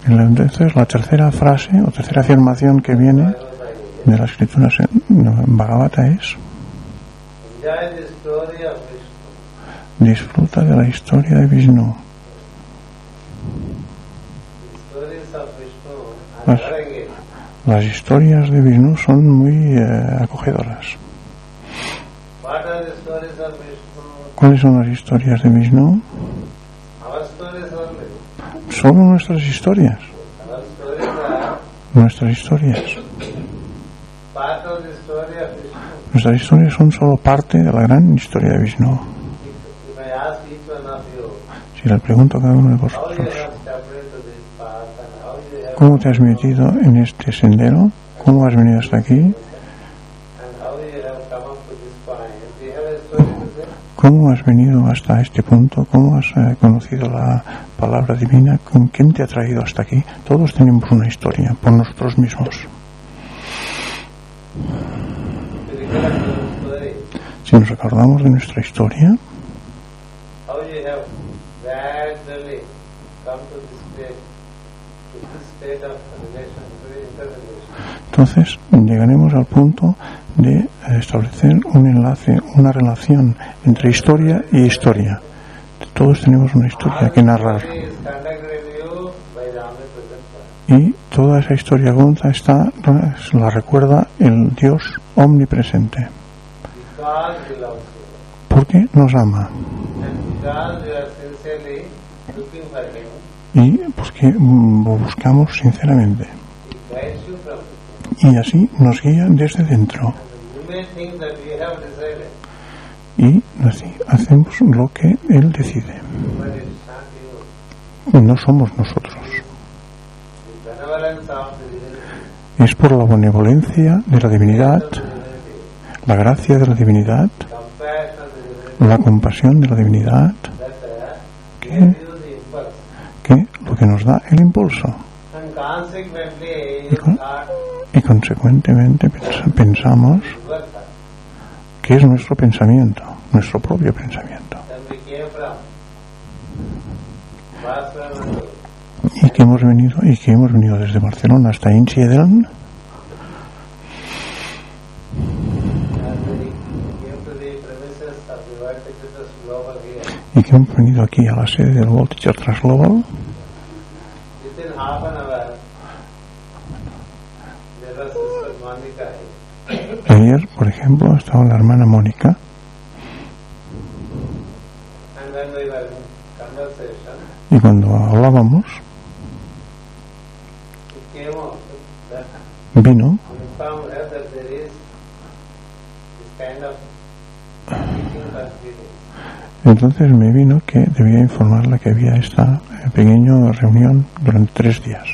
Entonces la tercera frase o tercera afirmación que viene de las escrituras en Bhagavata es: disfruta de la historia de Vishnu. Las historias de Vishnu son muy acogedoras. ¿Cuáles son las historias de Vishnu? Solo nuestras historias. Nuestras historias. Nuestras historias son solo parte de la gran historia de Vishnu. Si le pregunto a cada uno de vosotros, ¿cómo te has metido en este sendero? ¿Cómo has venido hasta aquí? ¿Cómo has venido hasta este punto? ¿Cómo has conocido la palabra divina? ¿Con quién te ha traído hasta aquí? Todos tenemos una historia por nosotros mismos. Si nos acordamos de nuestra historia, Entonces llegaremos al punto de establecer un enlace, una relación entre historia y historia. Todos tenemos una historia que narrar. Y toda esa historia conta la recuerda el Dios omnipresente. Porque nos ama. Y porque lo buscamos sinceramente. Y así nos guía desde dentro. Y así hacemos lo que Él decide. No somos nosotros. Es por la benevolencia de la divinidad, la gracia de la divinidad, la compasión de la divinidad, que lo que nos da el impulso. Y consecuentemente pensamos que es nuestro pensamiento, nuestro propio pensamiento. Y que hemos venido desde Barcelona hasta Inchiedel, y que hemos venido aquí a la sede del World Teacher Trust Global. Ayer, por ejemplo, estaba la hermana Mónica. Y cuando hablábamos, vino entonces me vino que debía informarle que había esta pequeña reunión durante 3 días.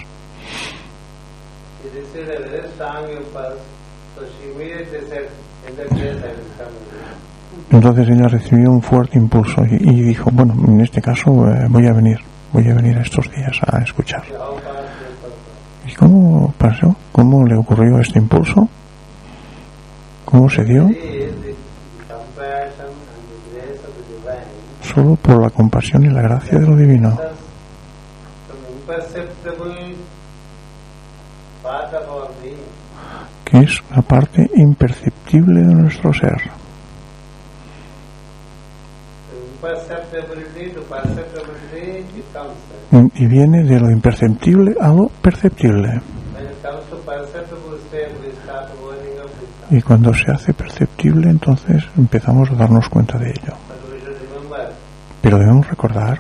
Entonces ella recibió un fuerte impulso y dijo, bueno, en este caso voy a venir a estos días a escuchar. ¿Y cómo pasó? ¿Cómo le ocurrió este impulso? ¿Cómo se dio? Solo por la compasión y la gracia de lo divino. Que es una parte imperceptible de nuestro ser. Y viene de lo imperceptible a lo perceptible. Y cuando se hace perceptible, entonces empezamos a darnos cuenta de ello. Pero debemos recordar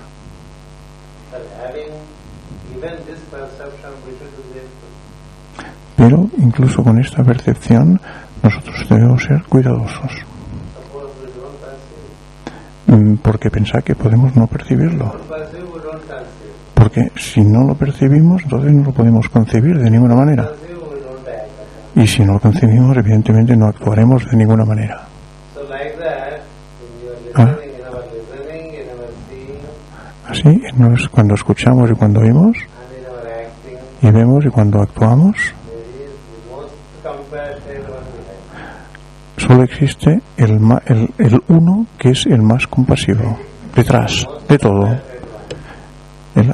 pero incluso con esta percepción nosotros debemos ser cuidadosos, porque pensar que podemos no percibirlo, porque si no lo percibimos entonces no lo podemos concebir de ninguna manera, y si no lo concebimos evidentemente no actuaremos de ninguna manera. Así cuando escuchamos y cuando oímos y vemos y cuando actuamos, solo existe el uno que es el más compasivo detrás de todo,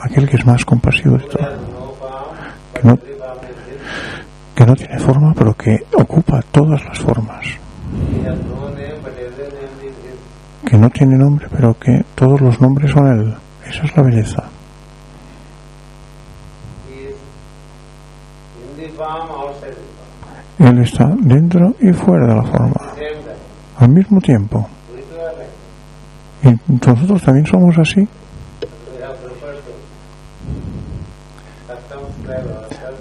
aquel que es más compasivo de todo, que no tiene forma pero que ocupa todas las formas, que no tiene nombre pero que todos los nombres son él. Esa es la belleza. Él está dentro y fuera de la forma al mismo tiempo, y nosotros también somos así,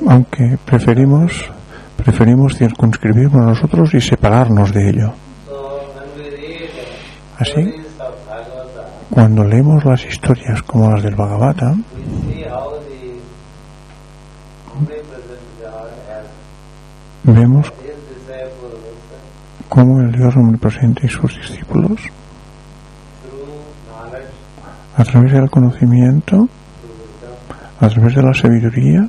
aunque preferimos circunscribirnos a nosotros y separarnos de ello. Así, cuando leemos las historias como las del Bhagavata, vemos cómo el Dios omnipresente y sus discípulos, a través del conocimiento, a través de la sabiduría,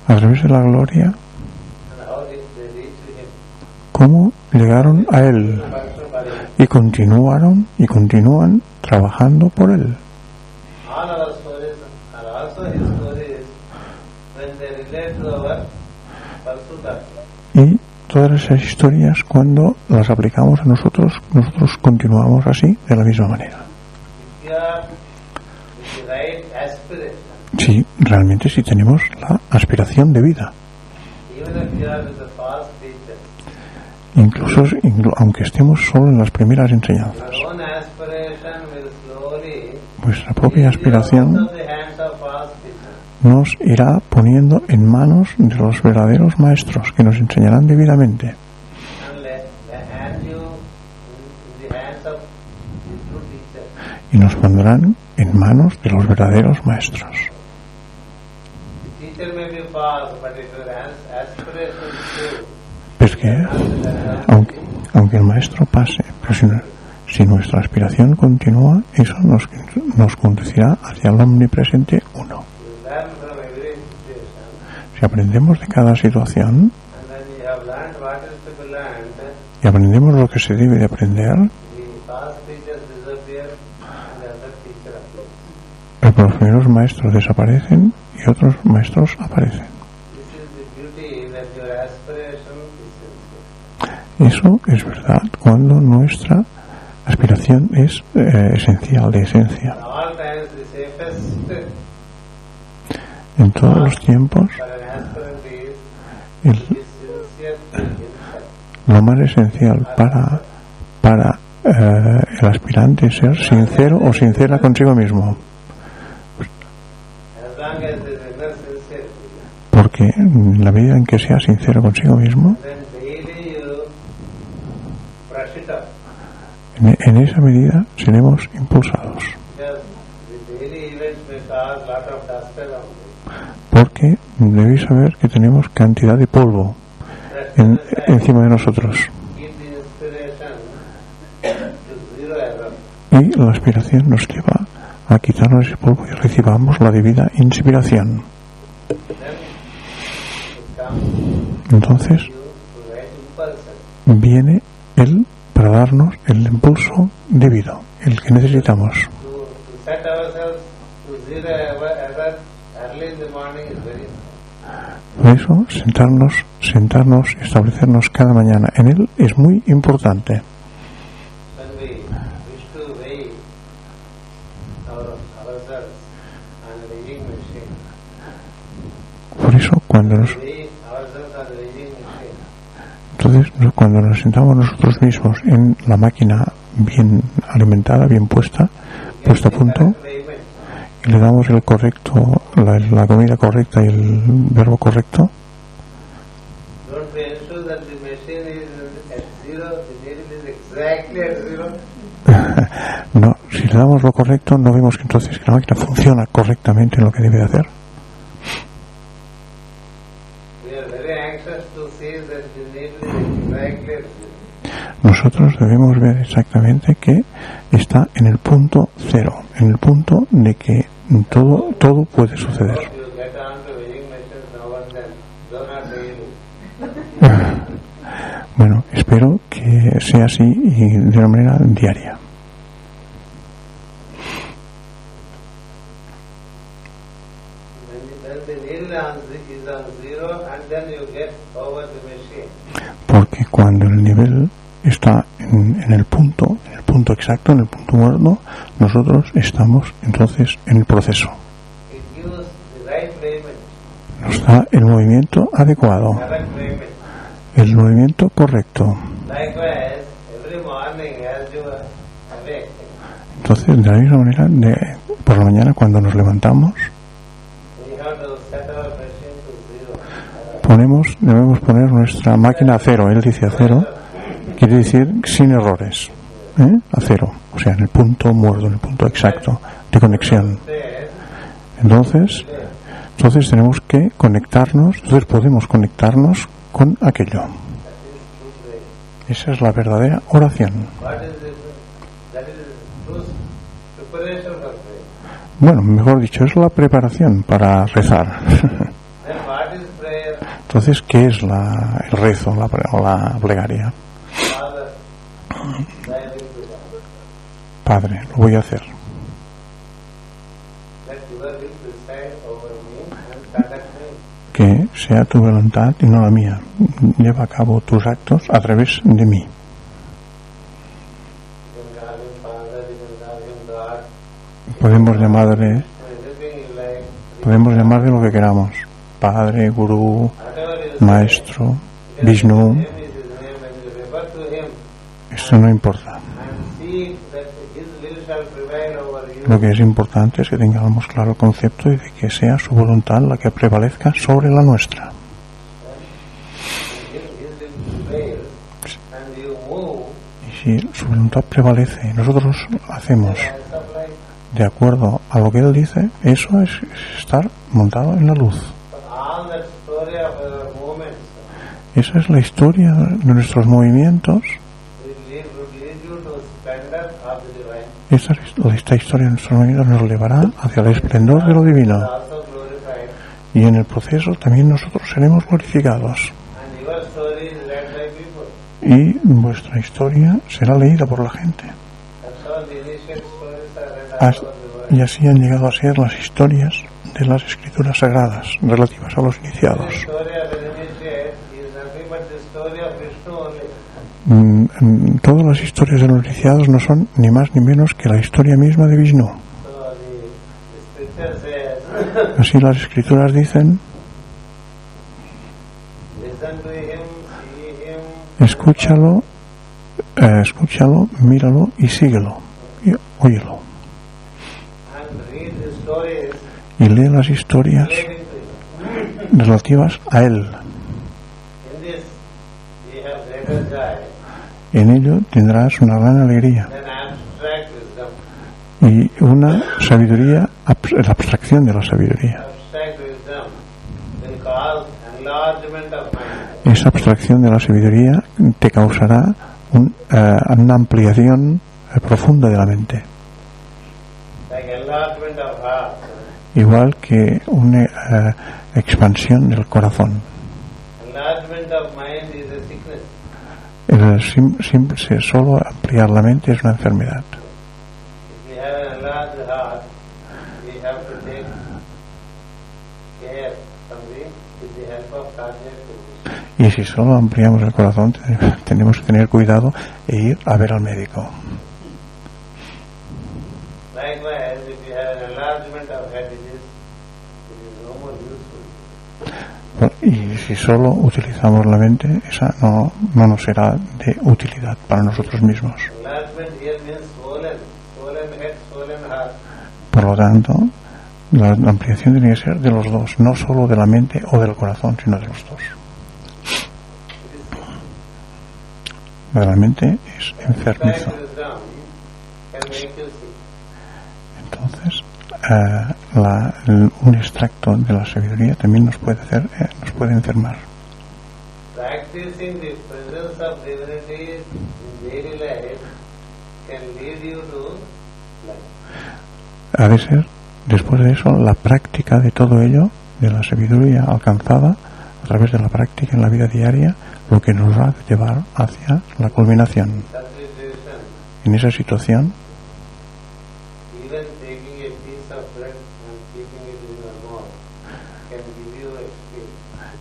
a través de la gloria, cómo llegaron a Él y continuaron y continúan trabajando por Él. Y todas esas historias, cuando las aplicamos a nosotros continuamos así, de la misma manera. Sí, realmente si tenemos la aspiración de vida. Incluso aunque estemos solo en las primeras enseñanzas, vuestra propia aspiración nos irá poniendo en manos de los verdaderos maestros que nos enseñarán debidamente. Y nos pondrán en manos de los verdaderos maestros. Es que, aunque el maestro pase, pero si nuestra aspiración continúa, eso nos conducirá hacia el omnipresente uno. Si aprendemos de cada situación y aprendemos lo que se debe de aprender, los primeros maestros desaparecen y otros maestros aparecen. Eso es verdad cuando nuestra aspiración es esencial, de esencia. En todos los tiempos, lo más esencial para el aspirante es ser sincero o sincera consigo mismo. Porque en la medida en que sea sincero consigo mismo, en esa medida seremos impulsados. Porque debéis saber que tenemos cantidad de polvo encima de nosotros. Y la aspiración nos lleva a quitarnos ese polvo y recibamos la debida inspiración. Entonces viene Él para darnos el impulso debido, el que necesitamos. Por eso sentarnos y establecernos cada mañana en Él es muy importante. Por eso cuando nos sentamos nosotros mismos en la máquina bien alimentada, bien puesta a punto, y le damos el correcto, la comida correcta y el verbo correcto, no, si le damos lo correcto, no vemos que entonces la máquina funciona correctamente en lo que debe de hacer. Nosotros debemos ver exactamente que está en el punto cero, en el punto de que todo puede suceder. Bueno, espero que sea así y de una manera diaria. Porque cuando el nivel está en el punto exacto, en el punto muerto, nosotros estamos entonces en el proceso. Nos da el movimiento adecuado, el movimiento correcto. Entonces, de la misma manera, por la mañana cuando nos levantamos, debemos poner nuestra máquina a cero. Él dice a cero, quiere decir sin errores, a cero, o sea, en el punto muerto, en el punto exacto de conexión. Entonces tenemos que conectarnos, entonces podemos conectarnos con aquello. Esa es la verdadera oración. Bueno, mejor dicho, es la preparación para rezar. Entonces, ¿qué es el rezo o la plegaria? Padre, lo voy a hacer. que sea tu voluntad y no la mía. Lleva a cabo tus actos a través de mí. Podemos llamarle lo que queramos: Padre, Gurú, Maestro, Vishnu. Eso no importa. Lo que es importante es que tengamos claro el concepto y de que sea su voluntad la que prevalezca sobre la nuestra. Y si su voluntad prevalece y nosotros hacemos de acuerdo a lo que él dice, eso es estar montado en la luz. Esa es la historia de nuestros movimientos. Esta historia de nuestros movimientos nos llevará hacia el esplendor de lo divino. Y en el proceso también nosotros seremos glorificados. Y vuestra historia será leída por la gente. Y así han llegado a ser las historias de las escrituras sagradas relativas a los iniciados. Todas las historias de los iniciados no son ni más ni menos que la historia misma de Vishnu. Así las escrituras dicen: escúchalo, míralo y síguelo, y óyelo. Y lee las historias relativas a él. En ello tendrás una gran alegría y una sabiduría, la abstracción de la sabiduría. Esa abstracción de la sabiduría te causará una ampliación profunda de la mente, igual que una expansión del corazón. Solo ampliar la mente es una enfermedad. Y si solo ampliamos el corazón, tenemos que tener cuidado e ir a ver al médico. Y si solo utilizamos la mente, esa no nos será de utilidad para nosotros mismos. Por lo tanto, la ampliación tiene que ser de los dos, no solo de la mente o del corazón, sino de los dos. La mente es enfermizo. Entonces, un extracto de la sabiduría también nos puede enfermar. Ha de ser, después de eso, la práctica de todo ello, de la sabiduría alcanzada a través de la práctica en la vida diaria, lo que nos va a llevar hacia la culminación. En esa situación,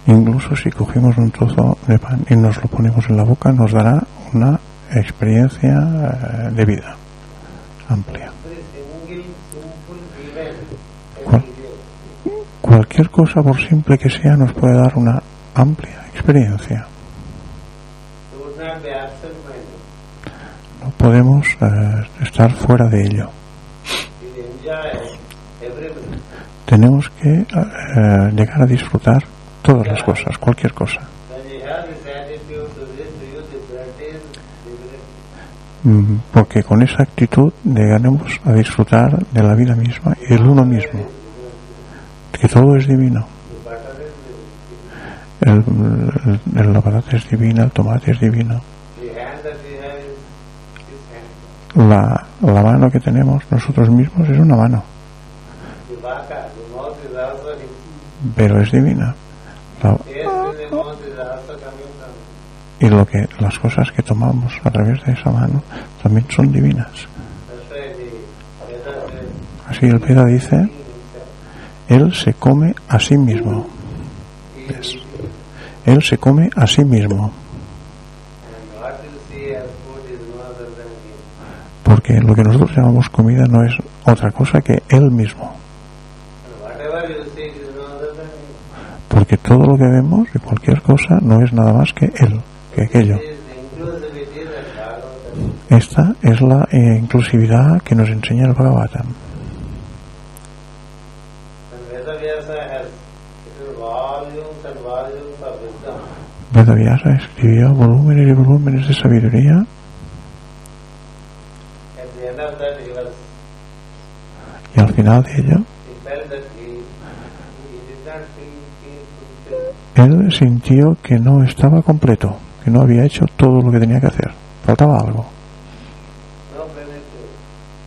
incluso si cogemos un trozo de pan y nos lo ponemos en la boca, nos dará una experiencia de vida amplia. Cualquier cosa, por simple que sea, nos puede dar una amplia experiencia. No podemos estar fuera de ello. Tenemos que llegar a disfrutar todas las cosas, cualquier cosa. Porque con esa actitud llegaremos a disfrutar de la vida misma y del uno mismo, que todo es divino. La patata es divina, el tomate es divino. La mano que tenemos nosotros mismos es una mano, pero es divina. Y las cosas que tomamos a través de esa mano también son divinas. Así el Veda dice: él se come a sí mismo. veces. Él se come a sí mismo. Porque lo que nosotros llamamos comida no es otra cosa que él mismo. Porque todo lo que vemos y cualquier cosa no es nada más que él, que aquello. Esta es la inclusividad que nos enseña el Bhagavatam. Vedavyasa escribió volúmenes y volúmenes de sabiduría. Y al final de ello, él sintió que no estaba completo, que no había hecho todo lo que tenía que hacer. Faltaba algo.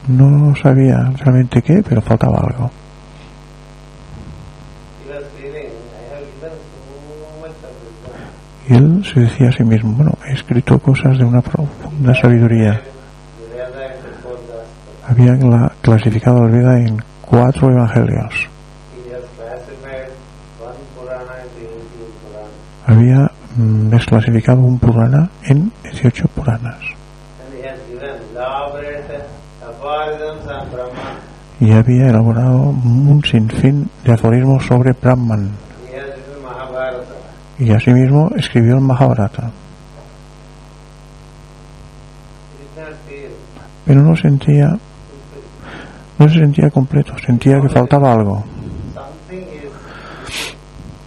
No sabía realmente qué, pero faltaba algo. Y él se decía a sí mismo, bueno, he escrito cosas de una profunda sabiduría. Había clasificado el Veda en 4 evangelios. Había desclasificado un Purana en 18 Puranas. Y había elaborado un sinfín de aforismos sobre Brahman. Y asimismo escribió el Mahabharata. Pero no se sentía completo, sentía que faltaba algo.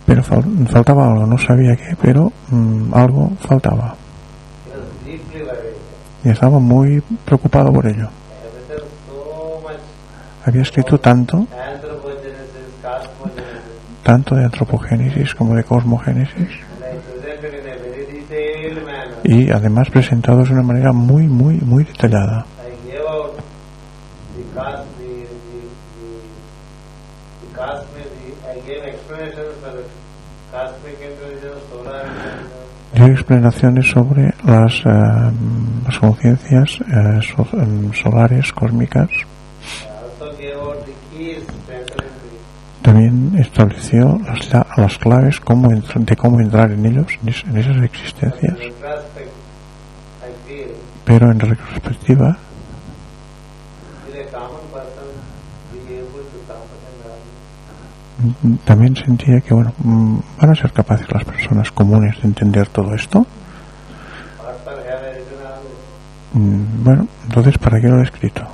Pero faltaba algo, no sabía qué, pero algo faltaba. Y estaba muy preocupado por ello. Había escrito tanto de antropogénesis como de cosmogénesis, y además presentados de una manera muy, muy, muy detallada. Dio explicaciones sobre las conciencias solares, cósmicas. También estableció las claves de cómo entrar en ellos, en esas existencias. Pero en retrospectiva, también sentía que, bueno, van a ser capaces las personas comunes de entender todo esto. Bueno, entonces, ¿para qué lo he escrito?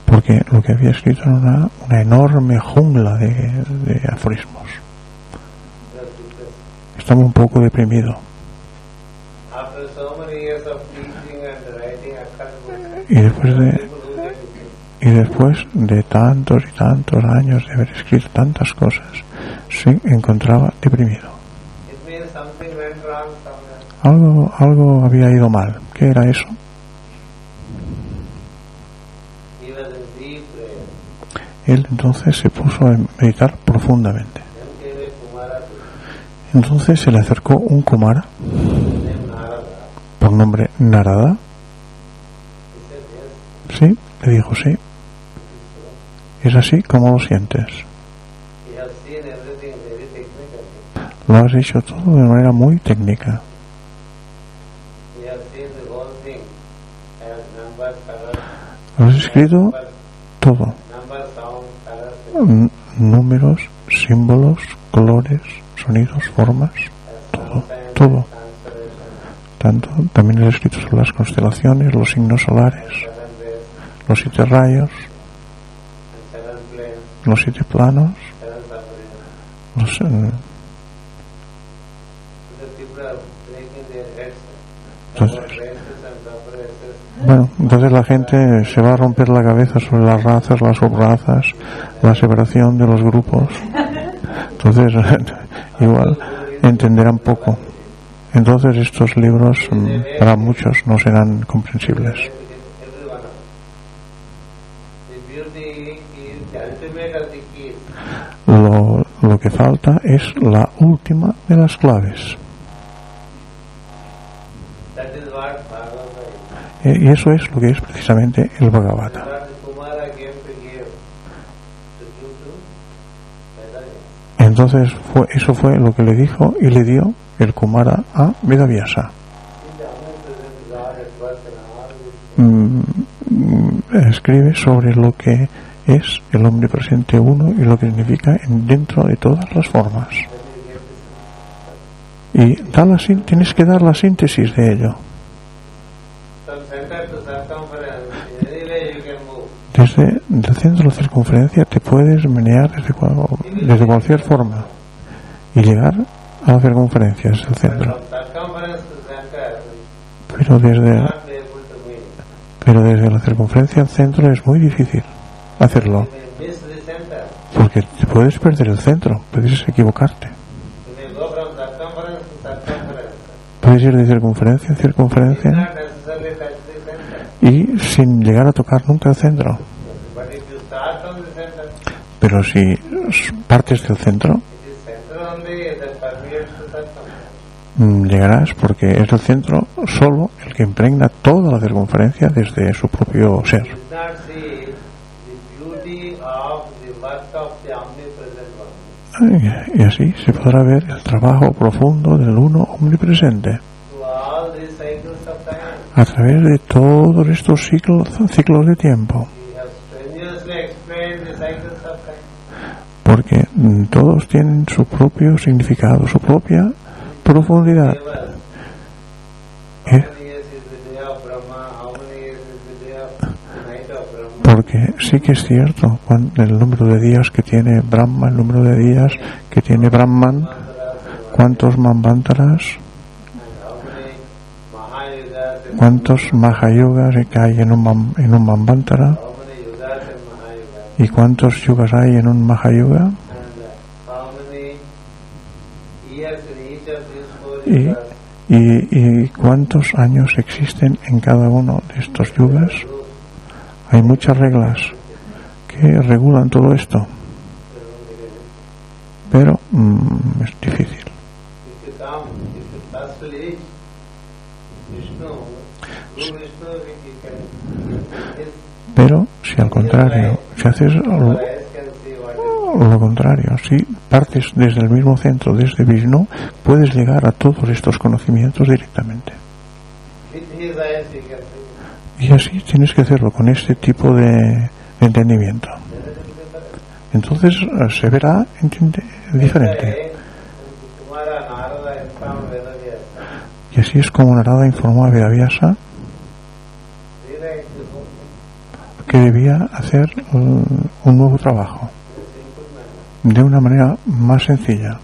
Porque lo que había escrito era una enorme jungla de aforismos. Estaba un poco deprimido. Y después de tantos y tantos años de haber escrito tantas cosas, se encontraba deprimido. Algo había ido mal. ¿Qué era eso? Él entonces se puso a meditar profundamente. Entonces se le acercó un Kumara por nombre Narada. Sí, le dijo, sí. ¿Es así como lo sientes? Lo has hecho todo de manera muy técnica. Lo has escrito todo. Números, símbolos, colores, sonidos, formas, todo. También has escrito sobre las constelaciones, los signos solares, los 7 rayos, los 7 planos, entonces la gente se va a romper la cabeza sobre las razas, las subrazas, la separación de los grupos. Entonces igual entenderán poco. Entonces estos libros para muchos no serán comprensibles. Lo que falta es la última de las claves. Y eso es lo que es precisamente el Bhagavata. Entonces eso fue lo que le dijo y le dio el Kumara a Vedavyasa. Escribe sobre lo que es el omnipresente uno y lo que significa dentro de todas las formas. Y tienes que dar la síntesis de ello. Desde el centro de la circunferencia te puedes menear desde cualquier forma y llegar a la circunferencia desde el centro. Pero desde la circunferencia al centro es muy difícil hacerlo, porque te puedes perder el centro, puedes equivocarte. Puedes ir de circunferencia en circunferencia y sin llegar a tocar nunca el centro. Pero si partes del centro, llegarás, porque es el centro solo el que impregna toda la circunferencia desde su propio ser. Y así se podrá ver el trabajo profundo del uno omnipresente a través de todos estos ciclos de tiempo, porque todos tienen su propio significado, su propia profundidad. Porque sí que es cierto el número de días que tiene Brahma, el número de días que tiene Brahman, cuántos Manvantaras, cuántos Mahayugas que hay en un Manvantara, y cuántos yugas hay en un Mahayuga, y cuántos años existen en cada uno de estos yugas. Hay muchas reglas que regulan todo esto, pero es difícil. Pero si al contrario, si haces lo contrario, si partes desde el mismo centro, desde Vishnu, puedes llegar a todos estos conocimientos directamente. Y así tienes que hacerlo con este tipo de entendimiento. Entonces se verá diferente. Y así es como Narada informó a Vedavyasa que debía hacer un nuevo trabajo de una manera más sencilla.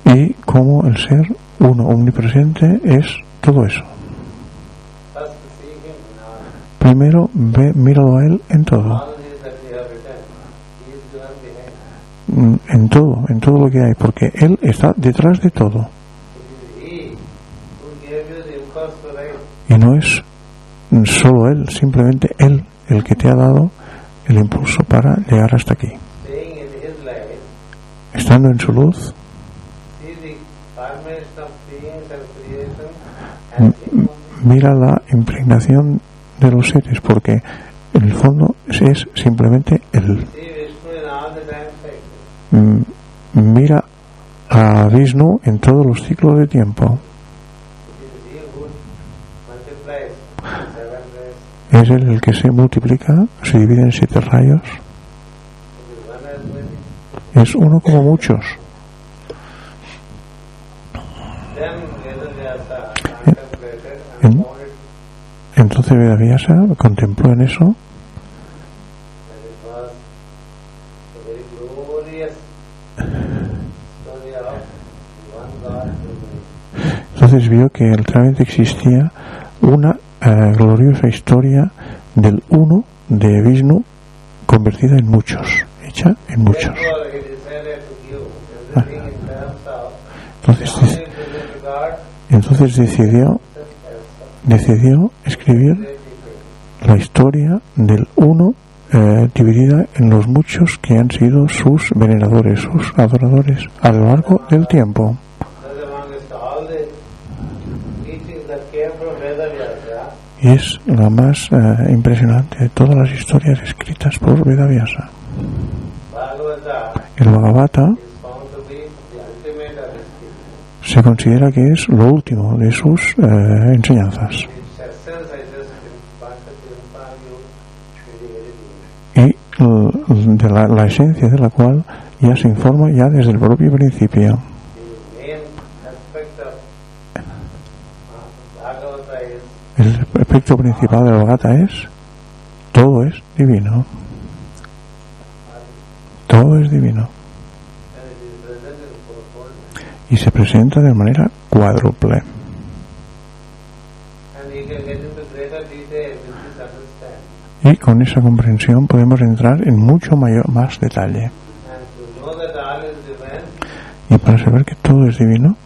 Y como el ser uno omnipresente es todo eso. Primero míralo a él en todo. En todo lo que hay, porque él está detrás de todo. Y no es solo él, simplemente él el que te ha dado el impulso para llegar hasta aquí. Estando en su luz, mira la impregnación de los seres, porque en el fondo es simplemente él. Mira a Vishnu en todos los ciclos de tiempo. Es él el que se multiplica, se divide en 7 rayos. Es uno como muchos. Entonces Vedavyasa contempló en eso. Entonces vio que realmente existía una gloriosa historia del uno de Vishnu convertida en muchos, hecha en muchos. Entonces decidió escribir la historia del uno dividida en los muchos que han sido sus veneradores, sus adoradores a lo largo del y es la más impresionante de todas las historias escritas por Vedavyasa. El Bhagavata se considera que es lo último de sus enseñanzas, y de la esencia de la cual ya se informa ya desde el propio principio. El aspecto principal del Bhagavata es: todo es divino. Todo es divino. Y se presenta de manera cuádruple. Y con esa comprensión podemos entrar en mucho más detalle. Y para saber que todo es divino,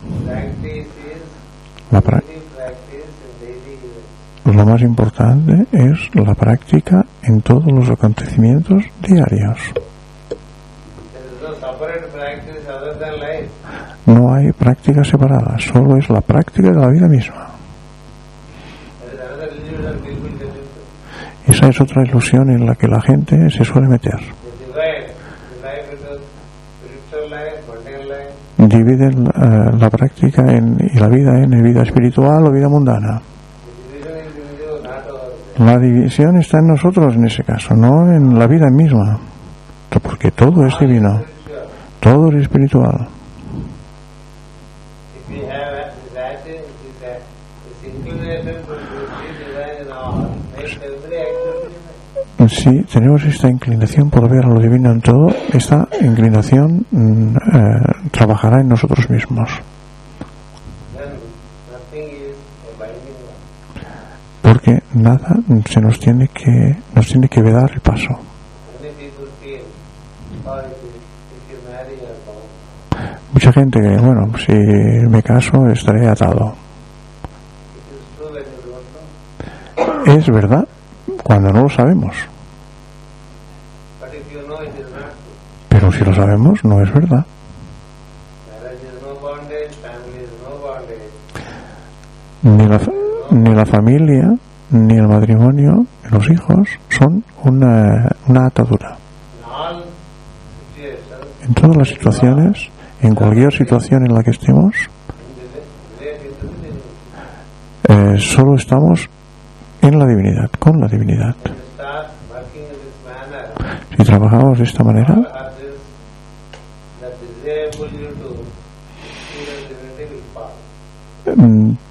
lo más importante es la práctica en todos los acontecimientos diarios. No hay práctica separada, solo es la práctica de la vida misma. Esa es otra ilusión en la que la gente se suele meter. Dividen la práctica y la vida en vida espiritual o vida mundana. La división está en nosotros en ese caso, no en la vida misma, porque todo es divino, todo es espiritual. Si tenemos esta inclinación por ver a lo divino en todo, esta inclinación trabajará en nosotros mismos. Porque nada nos tiene que vedar el paso. Mucha gente que, bueno, si me caso estaré atado. Es verdad cuando no lo sabemos. Pero si lo sabemos, no es verdad. Ni la familia, ni el matrimonio, ni los hijos son una atadura. En todas las situaciones, en cualquier situación en la que estemos, solo estamos en la divinidad, con la divinidad. Si trabajamos de esta manera,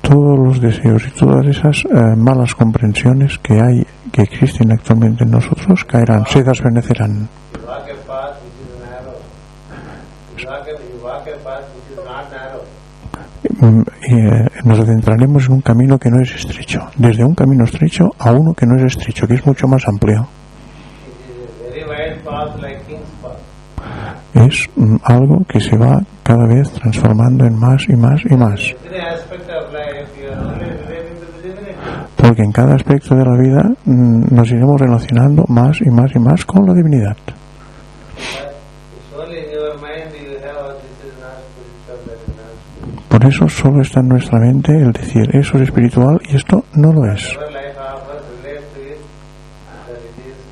todos los deseos y todas esas malas comprensiones que existen actualmente en nosotros caerán, se desvanecerán. Nos adentraremos en un camino que no es estrecho, desde un camino estrecho a uno que no es estrecho, que es mucho más amplio. Es algo que se va cada vez transformando en más y más y más. Porque en cada aspecto de la vida nos iremos relacionando más y más y más con la divinidad. Por eso solo está en nuestra mente el decir eso es espiritual y esto no lo es.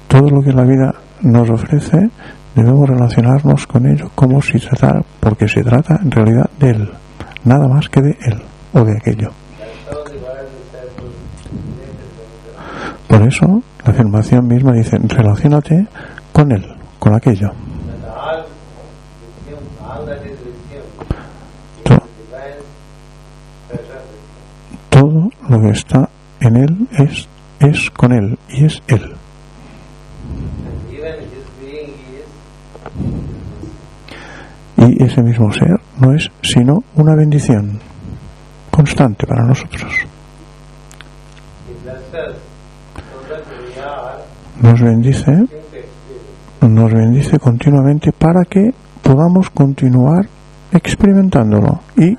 Todo lo que la vida nos ofrece debemos relacionarnos con ello como si tratara, porque se trata en realidad de él, nada más que de él o de aquello. Por eso la afirmación misma dice: relaciónate con él, con aquello. Todo lo que está en él es con él y es él. Y ese mismo ser no es sino una bendición constante para nosotros. Nos bendice continuamente para que podamos continuar experimentándolo y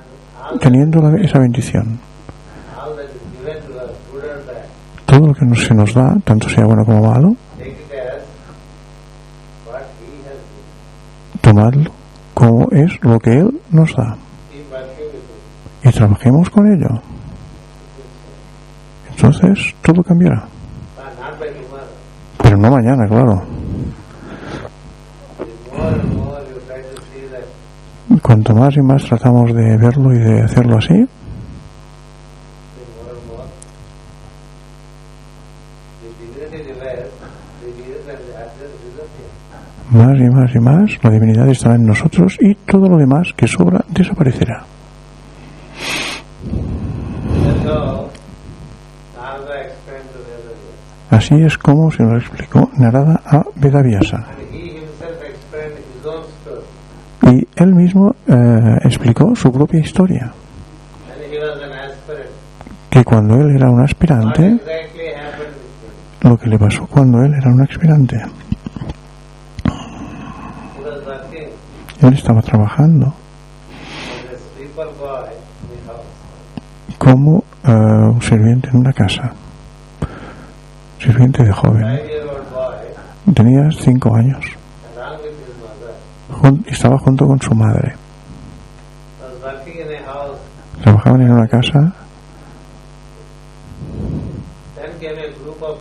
teniendo esa bendición. Todo lo que se nos da, tanto sea bueno como malo, tomadlo como es lo que él nos da y trabajemos con ello. Entonces todo cambiará. Not by tomorrow. Pero no mañana, claro. More and more you try to see that Cuanto más y más tratamos de verlo y de hacerlo así, more and more the divinity revives, the Jesus and the absence disappear. más y más y más, la divinidad estará en nosotros y todo lo demás que sobra desaparecerá. That's how Narada explained to Vedavyasa. Así es como se lo explicó Narada a Vedavyasa. And he himself explained his own story. Y él mismo explicó su propia historia, And he was an aspirant. que cuando él era un What aspirante, exactly happened with him? lo que le pasó cuando él era un aspirante, He was working él estaba trabajando as a sweeper boy in the house. como un sirviente en una casa, sirviente de joven. 5-year-old boy, Tenía 5 años, along with his mother, estaba junto con su madre, was working in a house. trabajaban en una casa. Then came a group of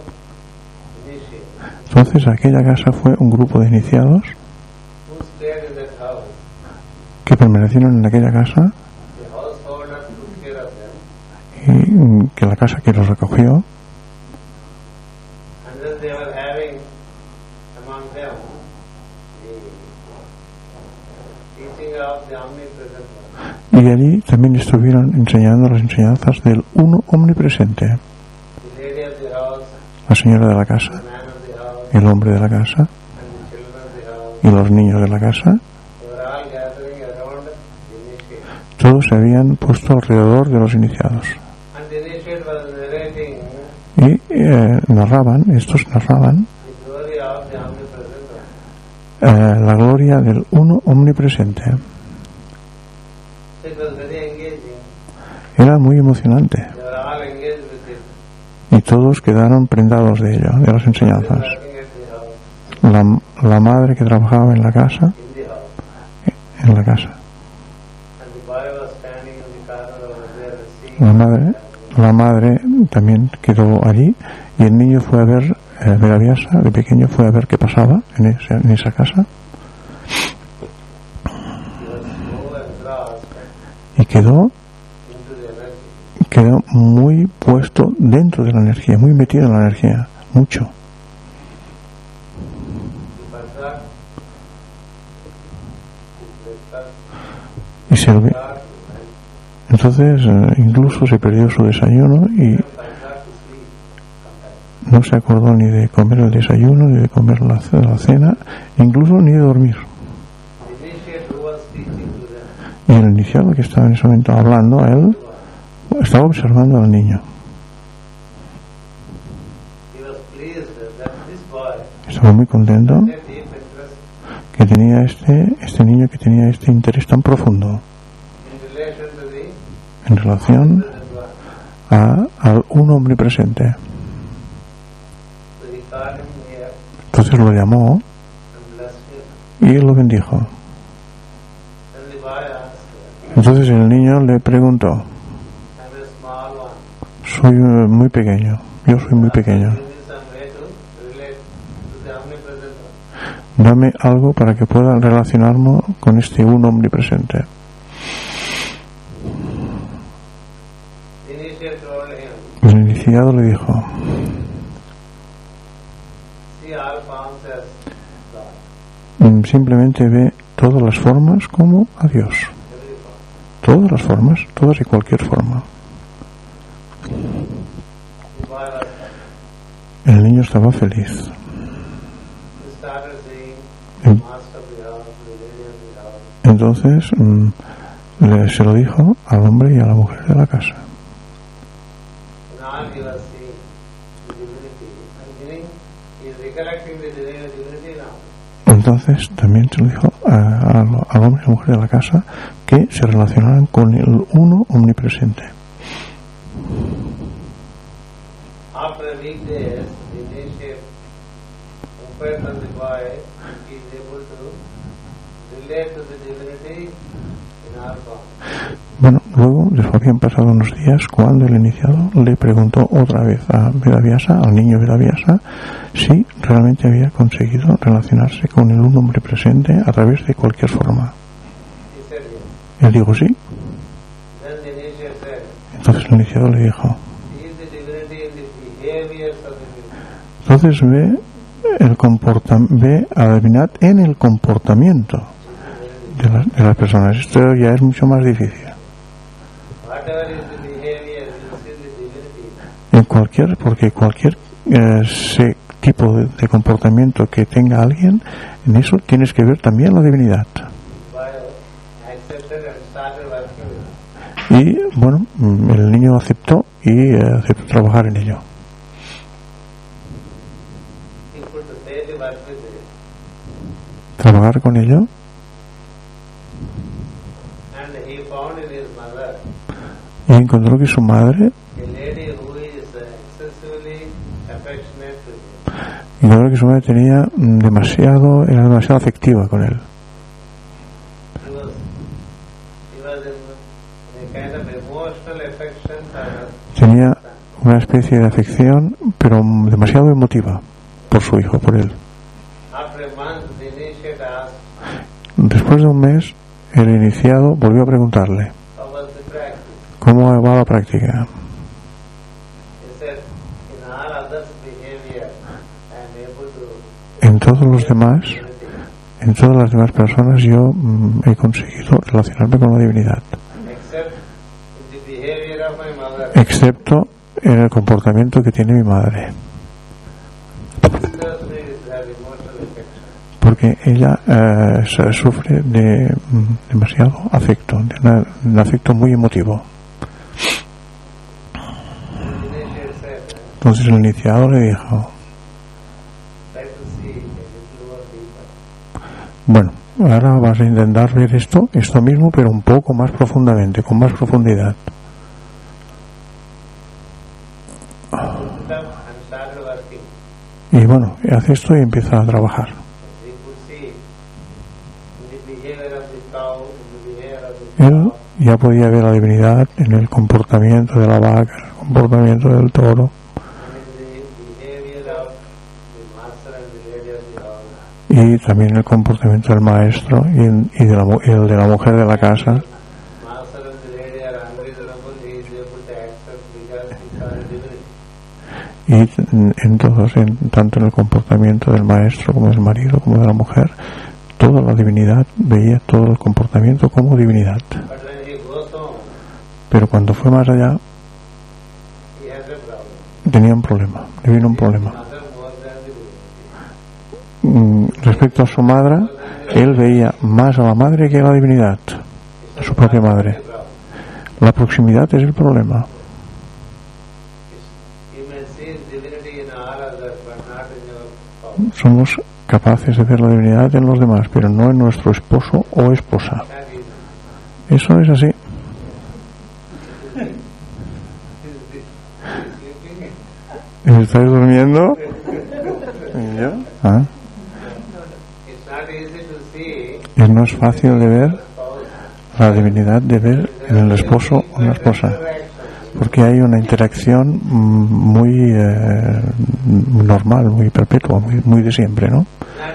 initiates Entonces aquella casa fue un grupo de iniciados who stayed in that house. que permanecieron en aquella casa The householder took care of them, y que la casa que los recogió, and then they were having among them the teaching of the omnipresent one. y allí también estuvieron enseñando las enseñanzas del uno omnipresente, The lady of the house, la señora de la casa, the man of the house, el hombre de la casa and the children of the house. y los niños de la casa. They were all gathering around the initiate. Todos se habían puesto alrededor de los iniciados And the initiate was narrating y estos narraban the glory of the omnipresent one. la gloria del uno omnipresente. So it was very engaging. Era muy emocionante They were all engaged with it. y todos quedaron prendados de ello, de las enseñanzas. Working at the house, La madre que trabajaba en la casa, in the house. en la casa. And the boy was standing in the corner over there seeing. La madre también quedó allí y el niño fue a ver, Vedavyasa de pequeño fue a ver qué pasaba en esa casa He was so engrossed y quedó into the energy. muy puesto dentro de la energía, muy metido en la energía, mucho. He forgot his breakfast, Y se olvi- forgot to lunch, entonces incluso se perdió su desayuno y forgot to sleep sometimes. no se acordó ni de comer el desayuno, ni de comer la cena, incluso ni de dormir. The initiate who was teaching to them, Y el iniciado que estaba en ese momento hablando a él, estaba observando al niño. he was pleased that this boy Estaba muy contento had a deep interest que tenía este niño que tenía este interés tan profundo in relation to the en relación present one. al uno omnipresente. So he called him here Entonces lo llamó and blessed him. y él lo bendijo. Then the boy asked, Entonces el niño le preguntó, I'm a small one. soy muy pequeño, yo soy muy pequeño, Give me some way to relate to the omnipresent one. dame algo para que pueda relacionarme con este uno omnipresente. The initiate told him, El iniciado le dijo, see all forms as God. simplemente ve todas las formas como a Dios. Every form. Todas las formas, todas y cualquier forma. The boy was happy. El niño estaba feliz. He started seeing the master of the house, the lady of the house. Entonces se lo dijo al hombre y a la mujer de la casa. And all he was seeing the divinity. And meaning he is recollecting the divinity now. Entonces también se lo dijo al hombre y a la mujer de la casa que se relacionaran con el uno omnipresente. After a week days, the initiate inquired from the boy if he is able to relate to the divinity in our form. Bueno, luego, después habían pasado unos días, cuando el iniciado le preguntó otra vez a Vedavyasa, al niño Vedavyasa, si realmente había conseguido relacionarse con el un hombre presente a través de cualquier forma. He said yes. Él dijo sí. Then the initiate said, Entonces el iniciado le dijo, see the divinity in the behaviors of the people. entonces ve a la divinidad en el comportamiento de las personas. Esto ya es mucho más difícil. Whatever is the behavior, you see the divinity. Porque cualquier tipo de comportamiento que tenga alguien, en eso tienes que ver también la divinidad. Accepted and started working with it. Y bueno, el niño aceptó y aceptó trabajar en ello. He put the daily work with it. Trabajar con ello. And he found in his mother Y encontró que su madre, a lady who is excessively affectionate to him. encontró que su madre era demasiado afectiva con él. He was in a kind of emotional affection for her. Tenía una especie de afección, pero demasiado emotiva por su hijo, por él. After a month, the initiate asked, Después de un mes, el iniciado volvió a preguntarle, how was the practice? ¿cómo va la práctica? He said, in all others' behavior, I am able to En todas las demás personas yo he conseguido relacionarme con la divinidad, except in the behavior of my mother. excepto en el comportamiento que tiene mi madre, Sisters need to have emotional affection. porque ella sufre de demasiado afecto, de un afecto muy emotivo. The initiate said, Entonces el iniciado le dijo, try to see a little more deeper. bueno, ahora vas a intentar ver esto mismo, pero un poco más profundamente, con más profundidad. Looked up and started working. Y bueno, hace esto y empieza a trabajar. He could see in the behavior of the cow, in the behavior of the Él cow, ya podía ver la divinidad en el comportamiento de la vaca, en el comportamiento del toro and in the behavior of the master and the lady of the house. y también en el comportamiento del maestro y el de la mujer de la casa. Master and the lady are unreasonable, he is able to accept because he saw the divinity. Y en todos, tanto en el comportamiento del maestro como del marido como de la mujer, toda la divinidad, veía todo el comportamiento como divinidad. But when he goes home, Pero cuando fue más allá, he has a problem. tenía un problema, le vino un problema. Mother more than the divinity. Respecto a su madre, él veía más a la madre que a la divinidad, a su propia madre. La proximidad es el problema. You may see divinity in all others, but not in your spouse. Somos capaces de ver la divinidad en los demás, pero no en nuestro esposo o esposa. That is, Eso es así. ¿Estáis durmiendo? ¿Y yo? Ah. it's not easy to see No es fácil de ver spouse. la divinidad, de ver en el esposo o en la esposa, porque hay una interacción muy normal, muy perpetua, muy de siempre, ¿no? Not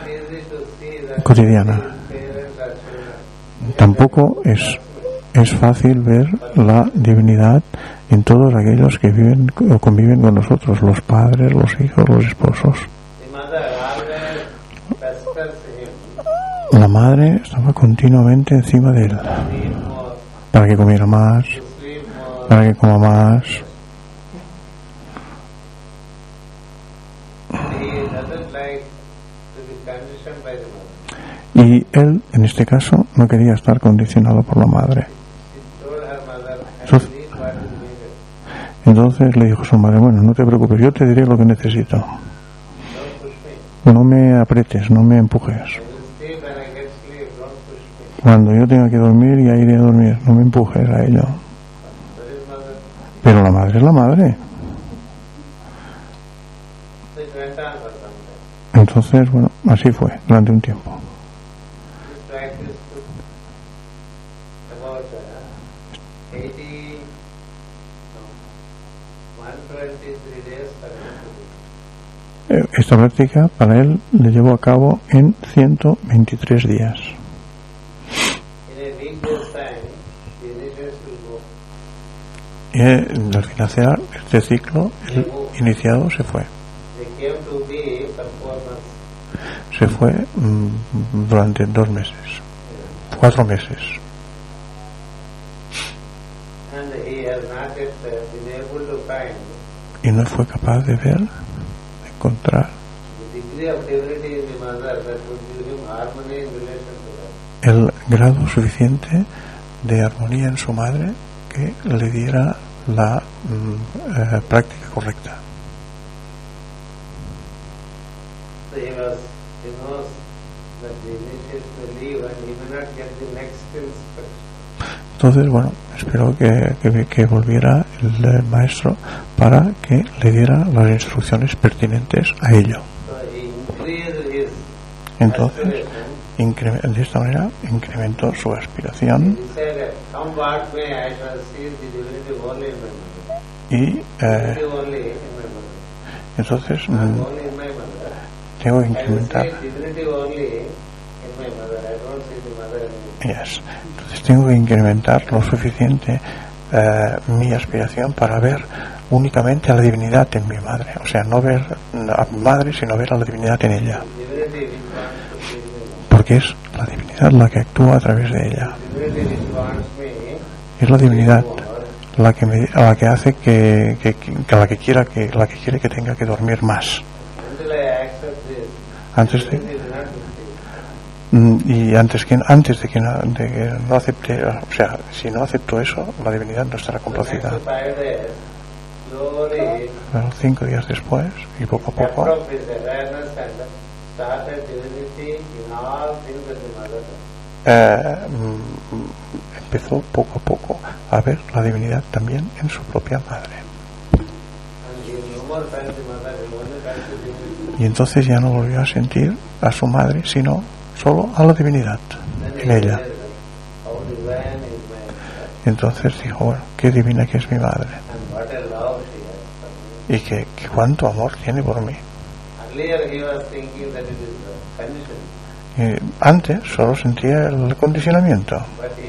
easy to see that Cotidiana. parents are children. Tampoco es fácil ver la divinidad en todos aquellos que viven o conviven con nosotros, los padres, los hijos, los esposos. The mother always pesters him La madre estaba continuamente encima de él, to eat more, para que comiera más, to sleep more. para que coma más. He doesn't like to be conditioned by the mother. Y él, en este caso, no quería estar condicionado por la madre. He told her mother, I Entonces- will eat what is needed. Entonces le dijo a su madre, bueno, no te preocupes, yo te diré lo que necesito. Don't push me. No me apretes, no me empujes. I will sleep when I get sleep. Don't push me. Cuando yo tenga que dormir, ya iré a dormir. No me empujes a ello. But his mother, Pero la madre es la madre. so it went on for some time. Entonces, bueno, así fue durante un tiempo. This practice took about 123 days for him to do. Esta práctica para él le llevó a cabo en 123 días. In a weekday's time, the initiates will go. Y al finalizar este ciclo, el iniciado se fue. They came to me for 4 months. Se fue durante 2 meses, 4 meses. And he has not yet been able to find Y no fue capaz de ver, de encontrar the degree of divinity in the mother that would give him harmony in relation to her. el grado suficiente de armonía en su madre que le diera la práctica correcta. So he knows that the initiates will leave and he may not get the next inspection. Entonces, bueno, espero que volviera el maestro para que le diera las instrucciones pertinentes a ello. So he increased his Entonces, aspiration. de esta manera incrementó su aspiración He said, come what may, I shall see the divinity only in my mother. y Divinity only in my mother. entonces Not only in my mother. tengo que I will incrementar. see divinity only in my mother. I don't see the mother in me. Yes. Entonces tengo que incrementar lo suficiente mi aspiración para ver únicamente a la divinidad en mi madre. O sea, no ver a mi madre, sino ver a la divinidad en ella. Divinity which wants to see me. Porque es la divinidad la que actúa a través de ella. Divinity which wants me. Es la divinidad la que la que hace que la que quiere que tenga que dormir más. Until I accept this, Antes de divinity will not be free. y antes de que no acepte, o sea, si no acepto eso, la divinidad no estará complacida. Next 5 days, slowly, Pero 5 días después, y poco a kept poco, up his awareness and started divinity in all things that the mother does. empezó poco a poco a ver la divinidad también en su propia madre. And he no more felt the mother, he only felt the divinity. Y entonces ya no volvió a sentir a su madre, sino solo a la divinidad Then he en ella. realized how divine is my mother Y entonces dijo, bueno, qué divina que es mi madre and what a love she has for me. y que cuánto amor tiene por mí. Earlier he was thinking that it is the condition, Antes solo sentía el condicionamiento, but he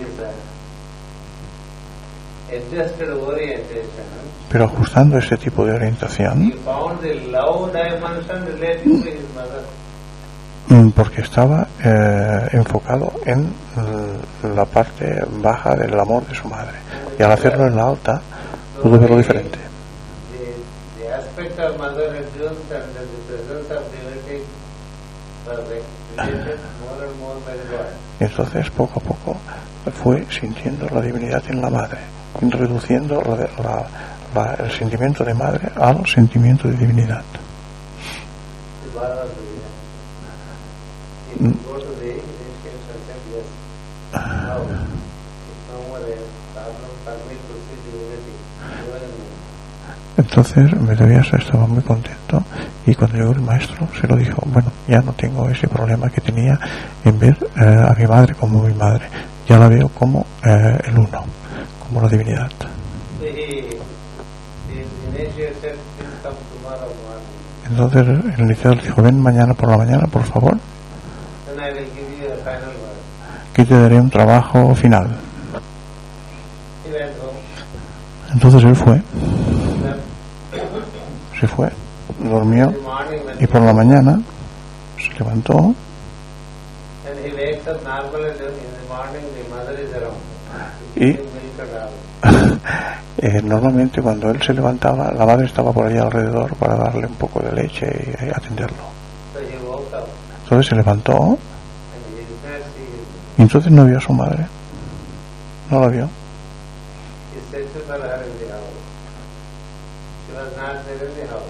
is adjusted orientation. pero ajustando este tipo de orientación, He found the love dimension relating to his mother. porque estaba enfocado en la parte baja del amor de su madre, y al hacerlo en la alta pudo verlo diferente. The aspect of mother reduced and the presence of divinity was related more and more by the God. Y entonces poco a poco fue sintiendo la divinidad en la madre, reduciendo el sentimiento de madre al sentimiento de divinidad. The God was divine. If you go to the initiates and say, yes, now it's no more a problem for me to see divinity. Even in me. Entonces Vedavyasa estaba muy contento, y cuando llegó el maestro se lo dijo, bueno, ya no tengo ese problema que tenía en ver a mi madre como mi madre, ya la veo como el uno, como la divinidad. The initiate said, please come tomorrow morning. Entonces el iniciado le dijo, ven mañana por la mañana, por favor, Then I will give you a final word. que te daré un trabajo final. He went home. Entonces él fue, Then se fue, durmió, in the morning when y por la mañana se levantó, and he wakes up normally in the morning, the mother is around. y Milk and all. normalmente cuando él se levantaba, la madre estaba por allí alrededor para darle un poco de leche y atenderlo. So he woke up Entonces se levantó, and he did not see his. y entonces no vio a su madre, no la vio. He searched for her in the house. She was not there in the house.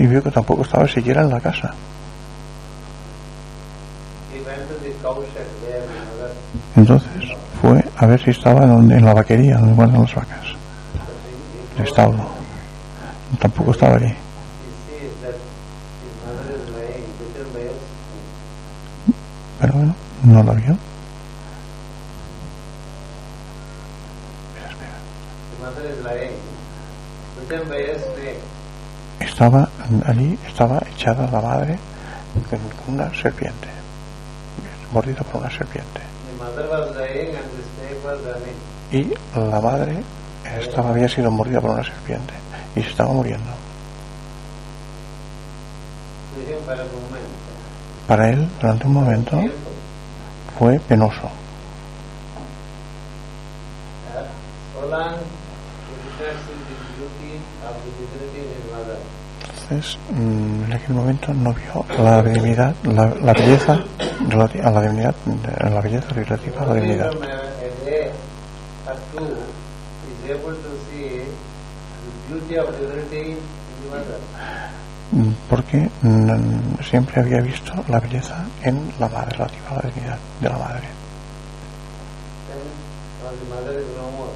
Y vio que tampoco estaba siquiera en la casa. He went to the cow shed where the mother. Entonces fue a ver si estaba en la vaquería donde guardan las vacas, el establo. Tampoco estaba allí. He sees that his mother is lying between males. Pero bueno, no la vio. mother is lying, bitten by a snake. Estaba echada la madre con una serpiente, mordida por una serpiente. The mother was dying and the snake was running. Y la madre había sido mordida por una serpiente y se estaba muriendo. To him for a moment, Para él, durante un momento, fue penoso. so long he did not see the beauty of the divinity in his mother. Entonces, en aquel momento no vio la divinidad, la belleza a la divinidad, la belleza relativa a la divinidad. From a day or two, he is able to see the beauty of divinity in the mother. Porque siempre había visto la belleza en la madre, relativa a la divinidad de la madre. Then, when the mother is no more,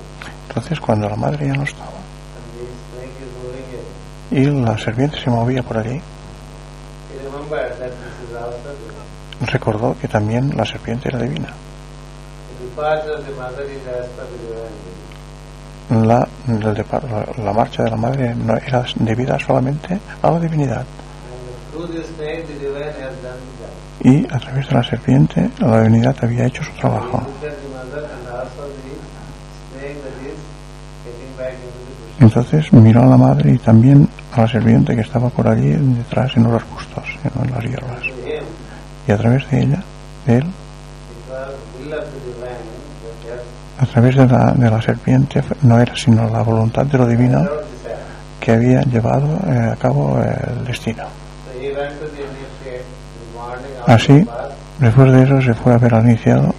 Entonces, cuando la madre ya no estaba and the snake is moving it, y la serpiente se movía por allí, he remembered that this is also divine. recordó que también la serpiente era divina. The departure of the mother is as per the divinity. La marcha de la madre no era debida solamente a la divinidad. And through the snake, the divine has done that. Y a través de la serpiente, la divinidad había hecho su trabajo. He looked at the mother and also the snake that is getting back into the bush. Entonces miró a la madre y también a la serpiente que estaba por allí detrás en los arbustos, en las hierbas. To him, Y a través de ella, de él, it was will of the divine that has a través de la serpiente, no era sino la voluntad de lo divino allowed this act. que había llevado a cabo el destino. So he went to the initiate in the morning after Así, the bath después de eso se fue a ver al iniciado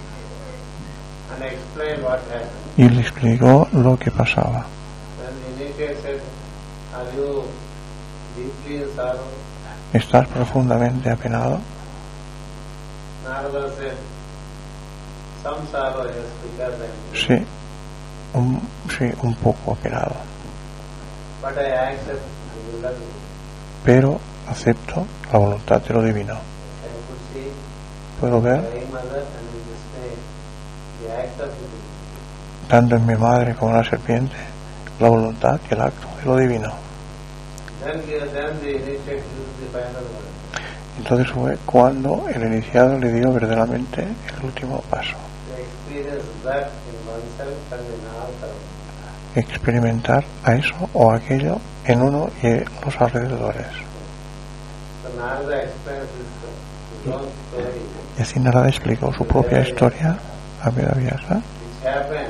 and explained what happened. y le explicó lo que pasaba. When the initiate said, "Are you deeply in sorrow?" ¿Estás profundamente apenado? Narada said, "Some sorrow is bigger than me, Sí, un poco apenado, but I accept the will of the divine." pero acepto la voluntad de lo divino. I could see Puedo ver, my mother and in the snake, the act of the divine. tanto en mi madre como en la serpiente, la voluntad y el acto de lo divino. Then the initiate used the final word. Entonces fue cuando el iniciado le dio verdaderamente el último paso. To experience that in oneself and in all around. Experimentar a eso o aquello en uno y en los alrededores. So Narada explains his own story, Y así Narada explicó su propia historia a Vedavyasa, which happened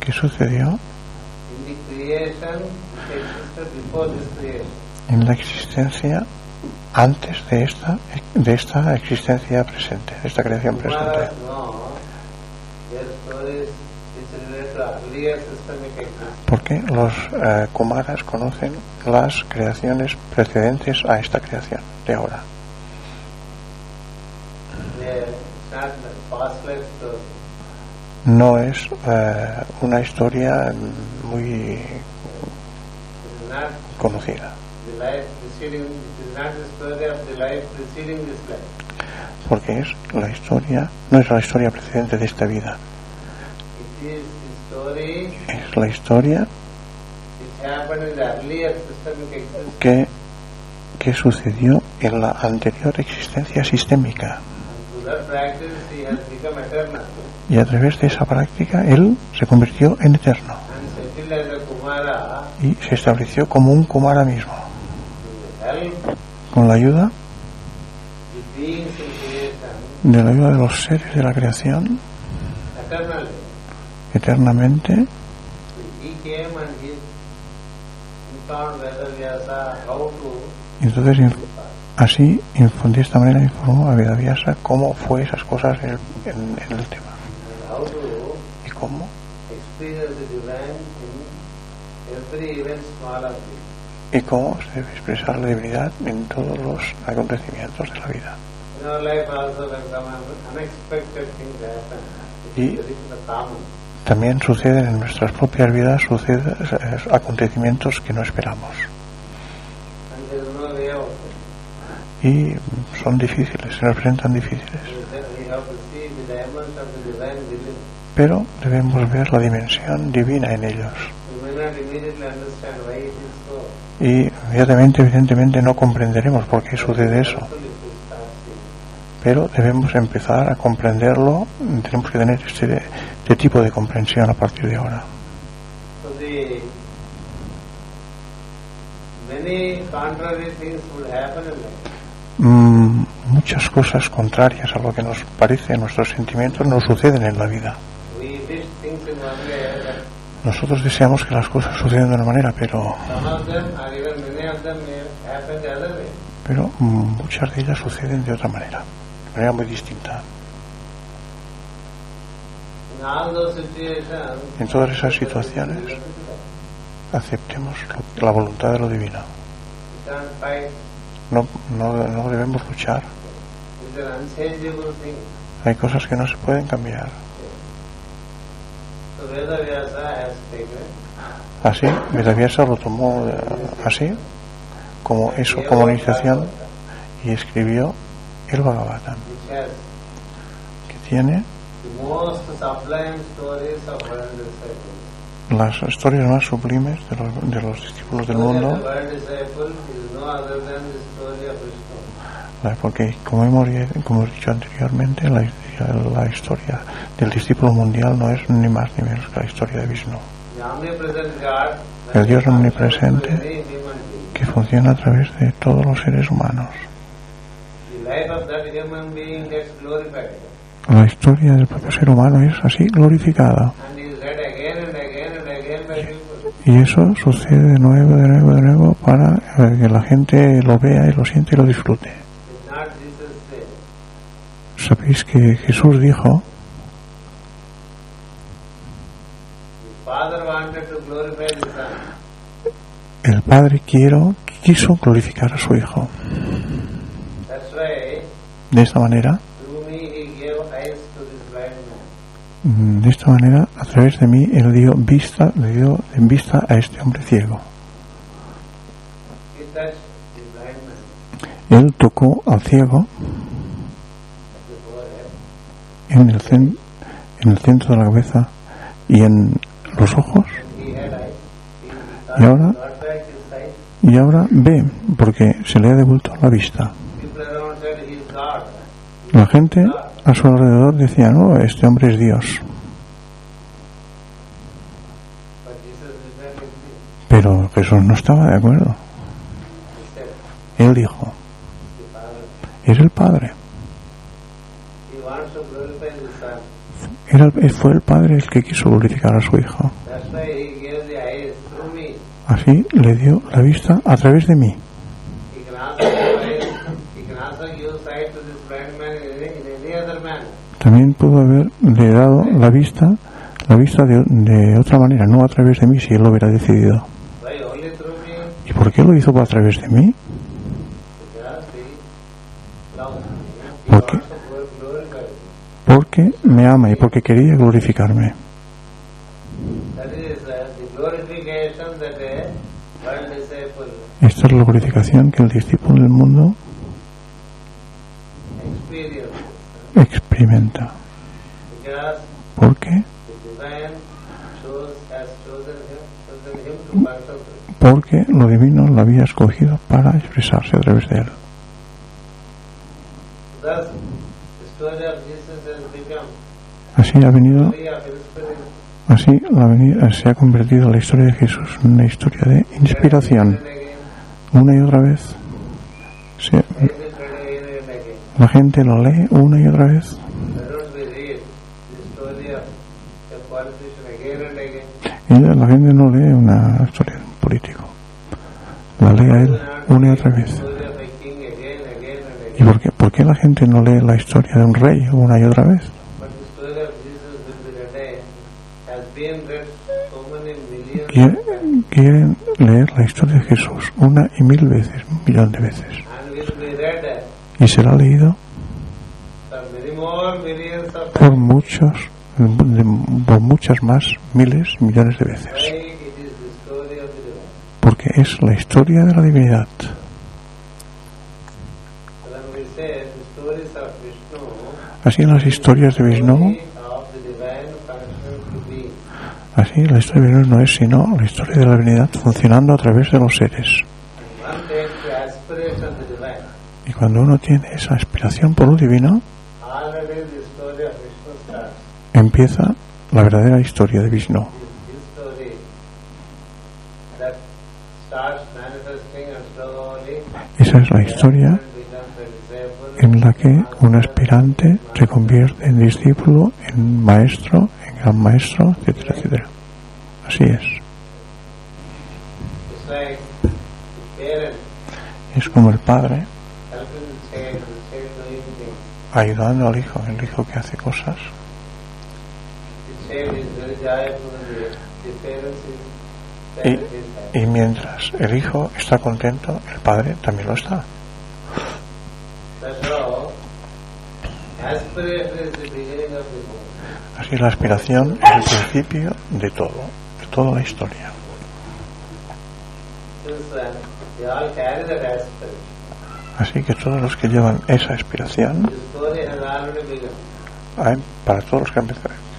que sucedió in the creation, which existed before this creation. en la existencia antes de esta existencia presente, de esta creación presente. Kumaras know their stories which relate to earlier systemic existence. Porque los Kumaras conocen las creaciones precedentes a esta creación de ahora. They not past life story. No es una historia muy It is not conocida, the life preceding. It is not the story of the life preceding this life. porque es la historia, no es la historia precedente de esta vida, It is the story es la historia which happened in the earlier systemic existence. que sucedió en la anterior existencia sistémica. And through that practice, he has become eternal Y a través de esa práctica él se convirtió en eterno and settled as a Kumara y se estableció como un Kumara mismo, with the help, con la ayuda the beings in creation, de la ayuda de los seres de la creación eternally. eternamente. He came and he informed Vedavyasa how to Entonces así de esta manera informó a Vedavyasa cómo fue esas cosas en el tema and how to y cómo experience the divine in every event, small or big. y cómo se debe expresar la divinidad en todos los acontecimientos de la vida. In our life also, when some unexpected things happen, Y- it is very common. También suceden en nuestras propias vidas acontecimientos que no esperamos And there is no way out. y son difíciles, se nos presentan difíciles, We have to see the dimension of the divine within. pero debemos ver la dimensión divina en ellos. We may not not immediately understand why it is so. Y inmediatamente, evidentemente, no comprenderemos por qué sucede eso. Pero debemos empezar a comprenderlo, tenemos que tener este tipo de comprensión a partir de ahora. So many contrary things would happen in life. Muchas cosas contrarias a lo que nos parece, nuestros sentimientos, nos suceden en la vida. We wish things in one way, but Nosotros deseamos que las cosas sucedan de una manera, pero some of them, or even many of them, may happen the other way. muchas de ellas suceden de otra manera, de manera muy distinta. In all those situations, En todas esas situaciones, aceptemos la voluntad de lo divino. we can't fight. No debemos luchar. It's an unchangeable thing. Hay cosas que no se pueden cambiar. So Vedavyasa has taken Así, Vedavyasa lo tomó así, como eso, como iniciación, y escribió el Bhagavatam, which has que tiene the most sublime stories of world disciples. las historias más sublimes de los discípulos del mundo, The world disciple is no other than the story of Vishnu. porque como hemos dicho anteriormente, la historia del discípulo mundial no es ni más ni menos que la historia de Vishnu, The omnipresent God, el Dios omnipresente any human being. que funciona a través de todos los seres humanos. The life of that human being gets glorified La historia del propio ser humano es así glorificada, and is read again and again and again by people. y eso sucede de nuevo para que la gente lo vea y lo siente y lo disfrute. Did not Jesus say, Sabéis que Jesús dijo, the Father wanted to glorify the Son. el Padre quiso glorificar a su Hijo. That's why De esta manera, through me he gave eyes to this blind man. de esta manera, a través de mí, Él le dio vista a este hombre ciego. He touched the blind man Él tocó al ciego at the forehead. en el centro de la cabeza y en los ojos, He had eyes. y ahora, Got back his sight. y ahora ve, porque se le ha devuelto la vista. People around said he is God. La gente a su alrededor decía, no, este hombre es Dios. But Jesus did not agree. Pero Jesús no estaba de acuerdo. He said, Él dijo, the Father. es el Padre. He wants to glorify the Son. Fue el Padre el que quiso glorificar a su Hijo. That's why he gave the eyes through me. Así le dio la vista a través de mí. He can also give eyes. He can also give sight to this blind man in any other manner. También pudo haberle dado la vista de otra manera, no a través de mí, si él lo hubiera decidido. Why only through me? ¿Y por qué lo hizo a través de mí? Because he loves me. He ¿Por qué? wants to glorify me. Porque me ama y porque quería glorificarme. That is the glorification that a world disciple Esta es la glorificación que el discípulo del mundo experiences. experimenta. Because ¿Por qué? the divine has chosen him to contemplate. Porque lo divino lo había escogido para expresarse a través de él. Thus, the story of Jesus has become Así ha venido, a story of inspiration. se ha convertido la historia de Jesús en una historia de inspiración. And again, Una y otra vez. read it again and again. La gente lo lee una y otra vez. Why don't we read the story of a politician again and again? La gente no lee una historia de un político. La lee a él una y otra The vez. story of a king again and ¿Y again. por qué la gente no lee la historia de un rey una y otra vez? But the story of Jesus will be read, has been read so many millions Quieren leer la historia de Jesús una y mil veces, un millón de veces. and will be read Y será leído for many more millions of por times. por muchas más, miles, millones de veces. Why it is the story of the divine. Porque es la historia de la divinidad. When we say the stories of Vishnu, Así las historias de Vishnu, of the divine functional being. Así, la historia de Vishnu no es sino la historia de la divinidad funcionando a través de los seres. One takes the aspiration of the divine. Y cuando uno tiene esa aspiración por lo divino, Already the story of Vishnu starts. empieza la verdadera historia de Vishnu. His story that starts manifesting and slowly Esa es la historia becomes a disciple. en la que un aspirante se convierte en discípulo, en maestro, en gran maestro, etcétera, etcétera. Así es. It's like the parent Es como el padre helping the child doing things. ayudando al hijo, el hijo que hace cosas. The child is very joyful and the parents is happy. Y mientras el hijo está contento, el padre también lo está. That's how aspiration is the beginning of the whole. Así la aspiración es el principio de toda la historia. Since they all carry that aspiration, Así que todos los que llevan esa aspiración, the story has already begun. para todos los que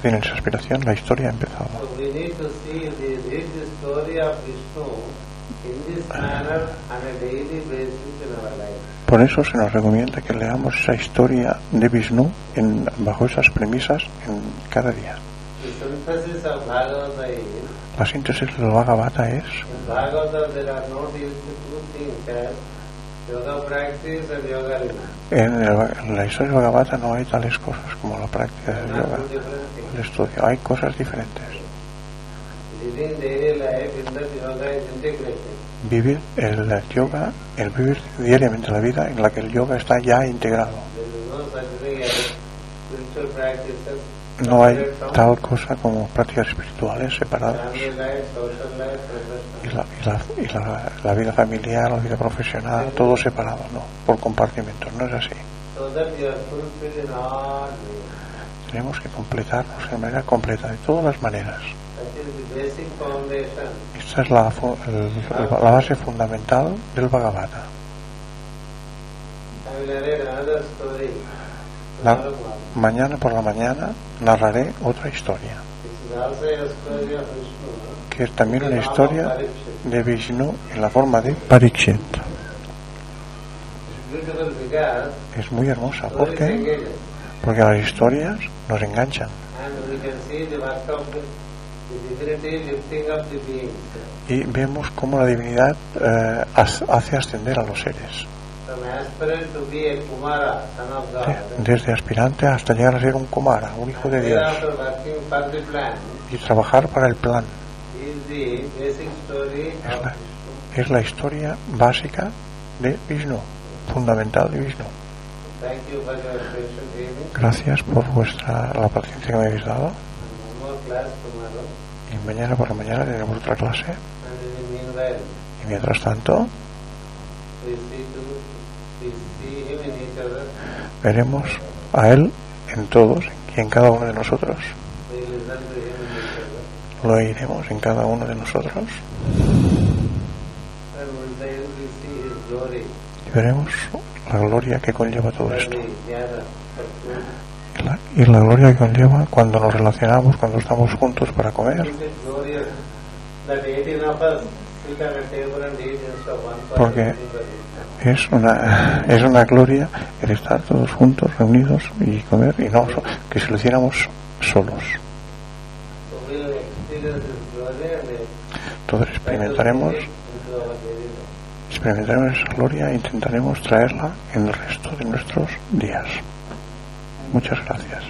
tienen esa aspiración, la historia ha empezado. So we need to read the story of Vishnu in this manner on a daily basis in our life. Por eso se nos recomienda que leamos esa historia de Vishnu bajo esas premisas en cada día. The synthesis of Bhagavata is, La síntesis del Bhagavata es: in Bhagavata there are no two things as yoga practice and yoga living. en la historia del Bhagavata no hay tales cosas como la práctica del Not yoga, two different things. el estudio, hay cosas diferentes. Living daily life in that yoga is integrated. Vivir el yoga, el vivir diariamente la vida en la que el yoga está ya integrado. There is no such thing as spiritual practices. No hay separate from tal cosa como prácticas espirituales separadas. family life, social life, professional. La vida familiar, la vida profesional, todo separado, no, por compartimentos, no es así. So that you are fulfilled in all ways. Tenemos que completarnos de manera completa, de todas las maneras. That is the basic foundation. Esta es la base fundamental del Bhagavata. I will narrate another story. La- tomorrow morning. Mañana por la mañana narraré otra historia, This is also a story of Vishnu. que es también una In the form of historia Parikshit. de Vishnu en la forma de Parikshit. It's beautiful because Es muy hermosa stories engage us. porque las historias nos enganchan And we can see the work of the divinity lifting up the beings. y vemos cómo la divinidad hace ascender a los seres, From aspirant to be a Kumara, son of God. desde aspirante hasta llegar a ser un Kumara, un hijo de Dios, Thereafter working for the plan y trabajar para el plan. is the basic story of Vishnu. Es la historia básica de Vishnu, fundamental de Vishnu. Thank you for your patient hearing. Gracias por la paciencia que me habéis dado. One more class tomorrow. Y mañana por la mañana tenemos otra clase. And in the meanwhile, Y mientras tanto, we see him in each other. veremos a Él en todos y en cada uno de nosotros. We listen to him in each other. Lo oiremos en cada uno de nosotros. And we see his glory Y veremos la gloria que conlleva todo that esto. we gather for food. Y la gloria que conlleva cuando nos relacionamos, cuando estamos juntos para comer. Isn't it glorious that 18 of us sit at a table and eat instead of one Porque person sitting for each? es una gloria el estar todos juntos, reunidos y comer, y no que si lo hiciéramos solos. So we'll experience this glory and Entonces experimentaremos into our daily life. esa gloria e intentaremos traerla en el resto de nuestros días. Muchas gracias.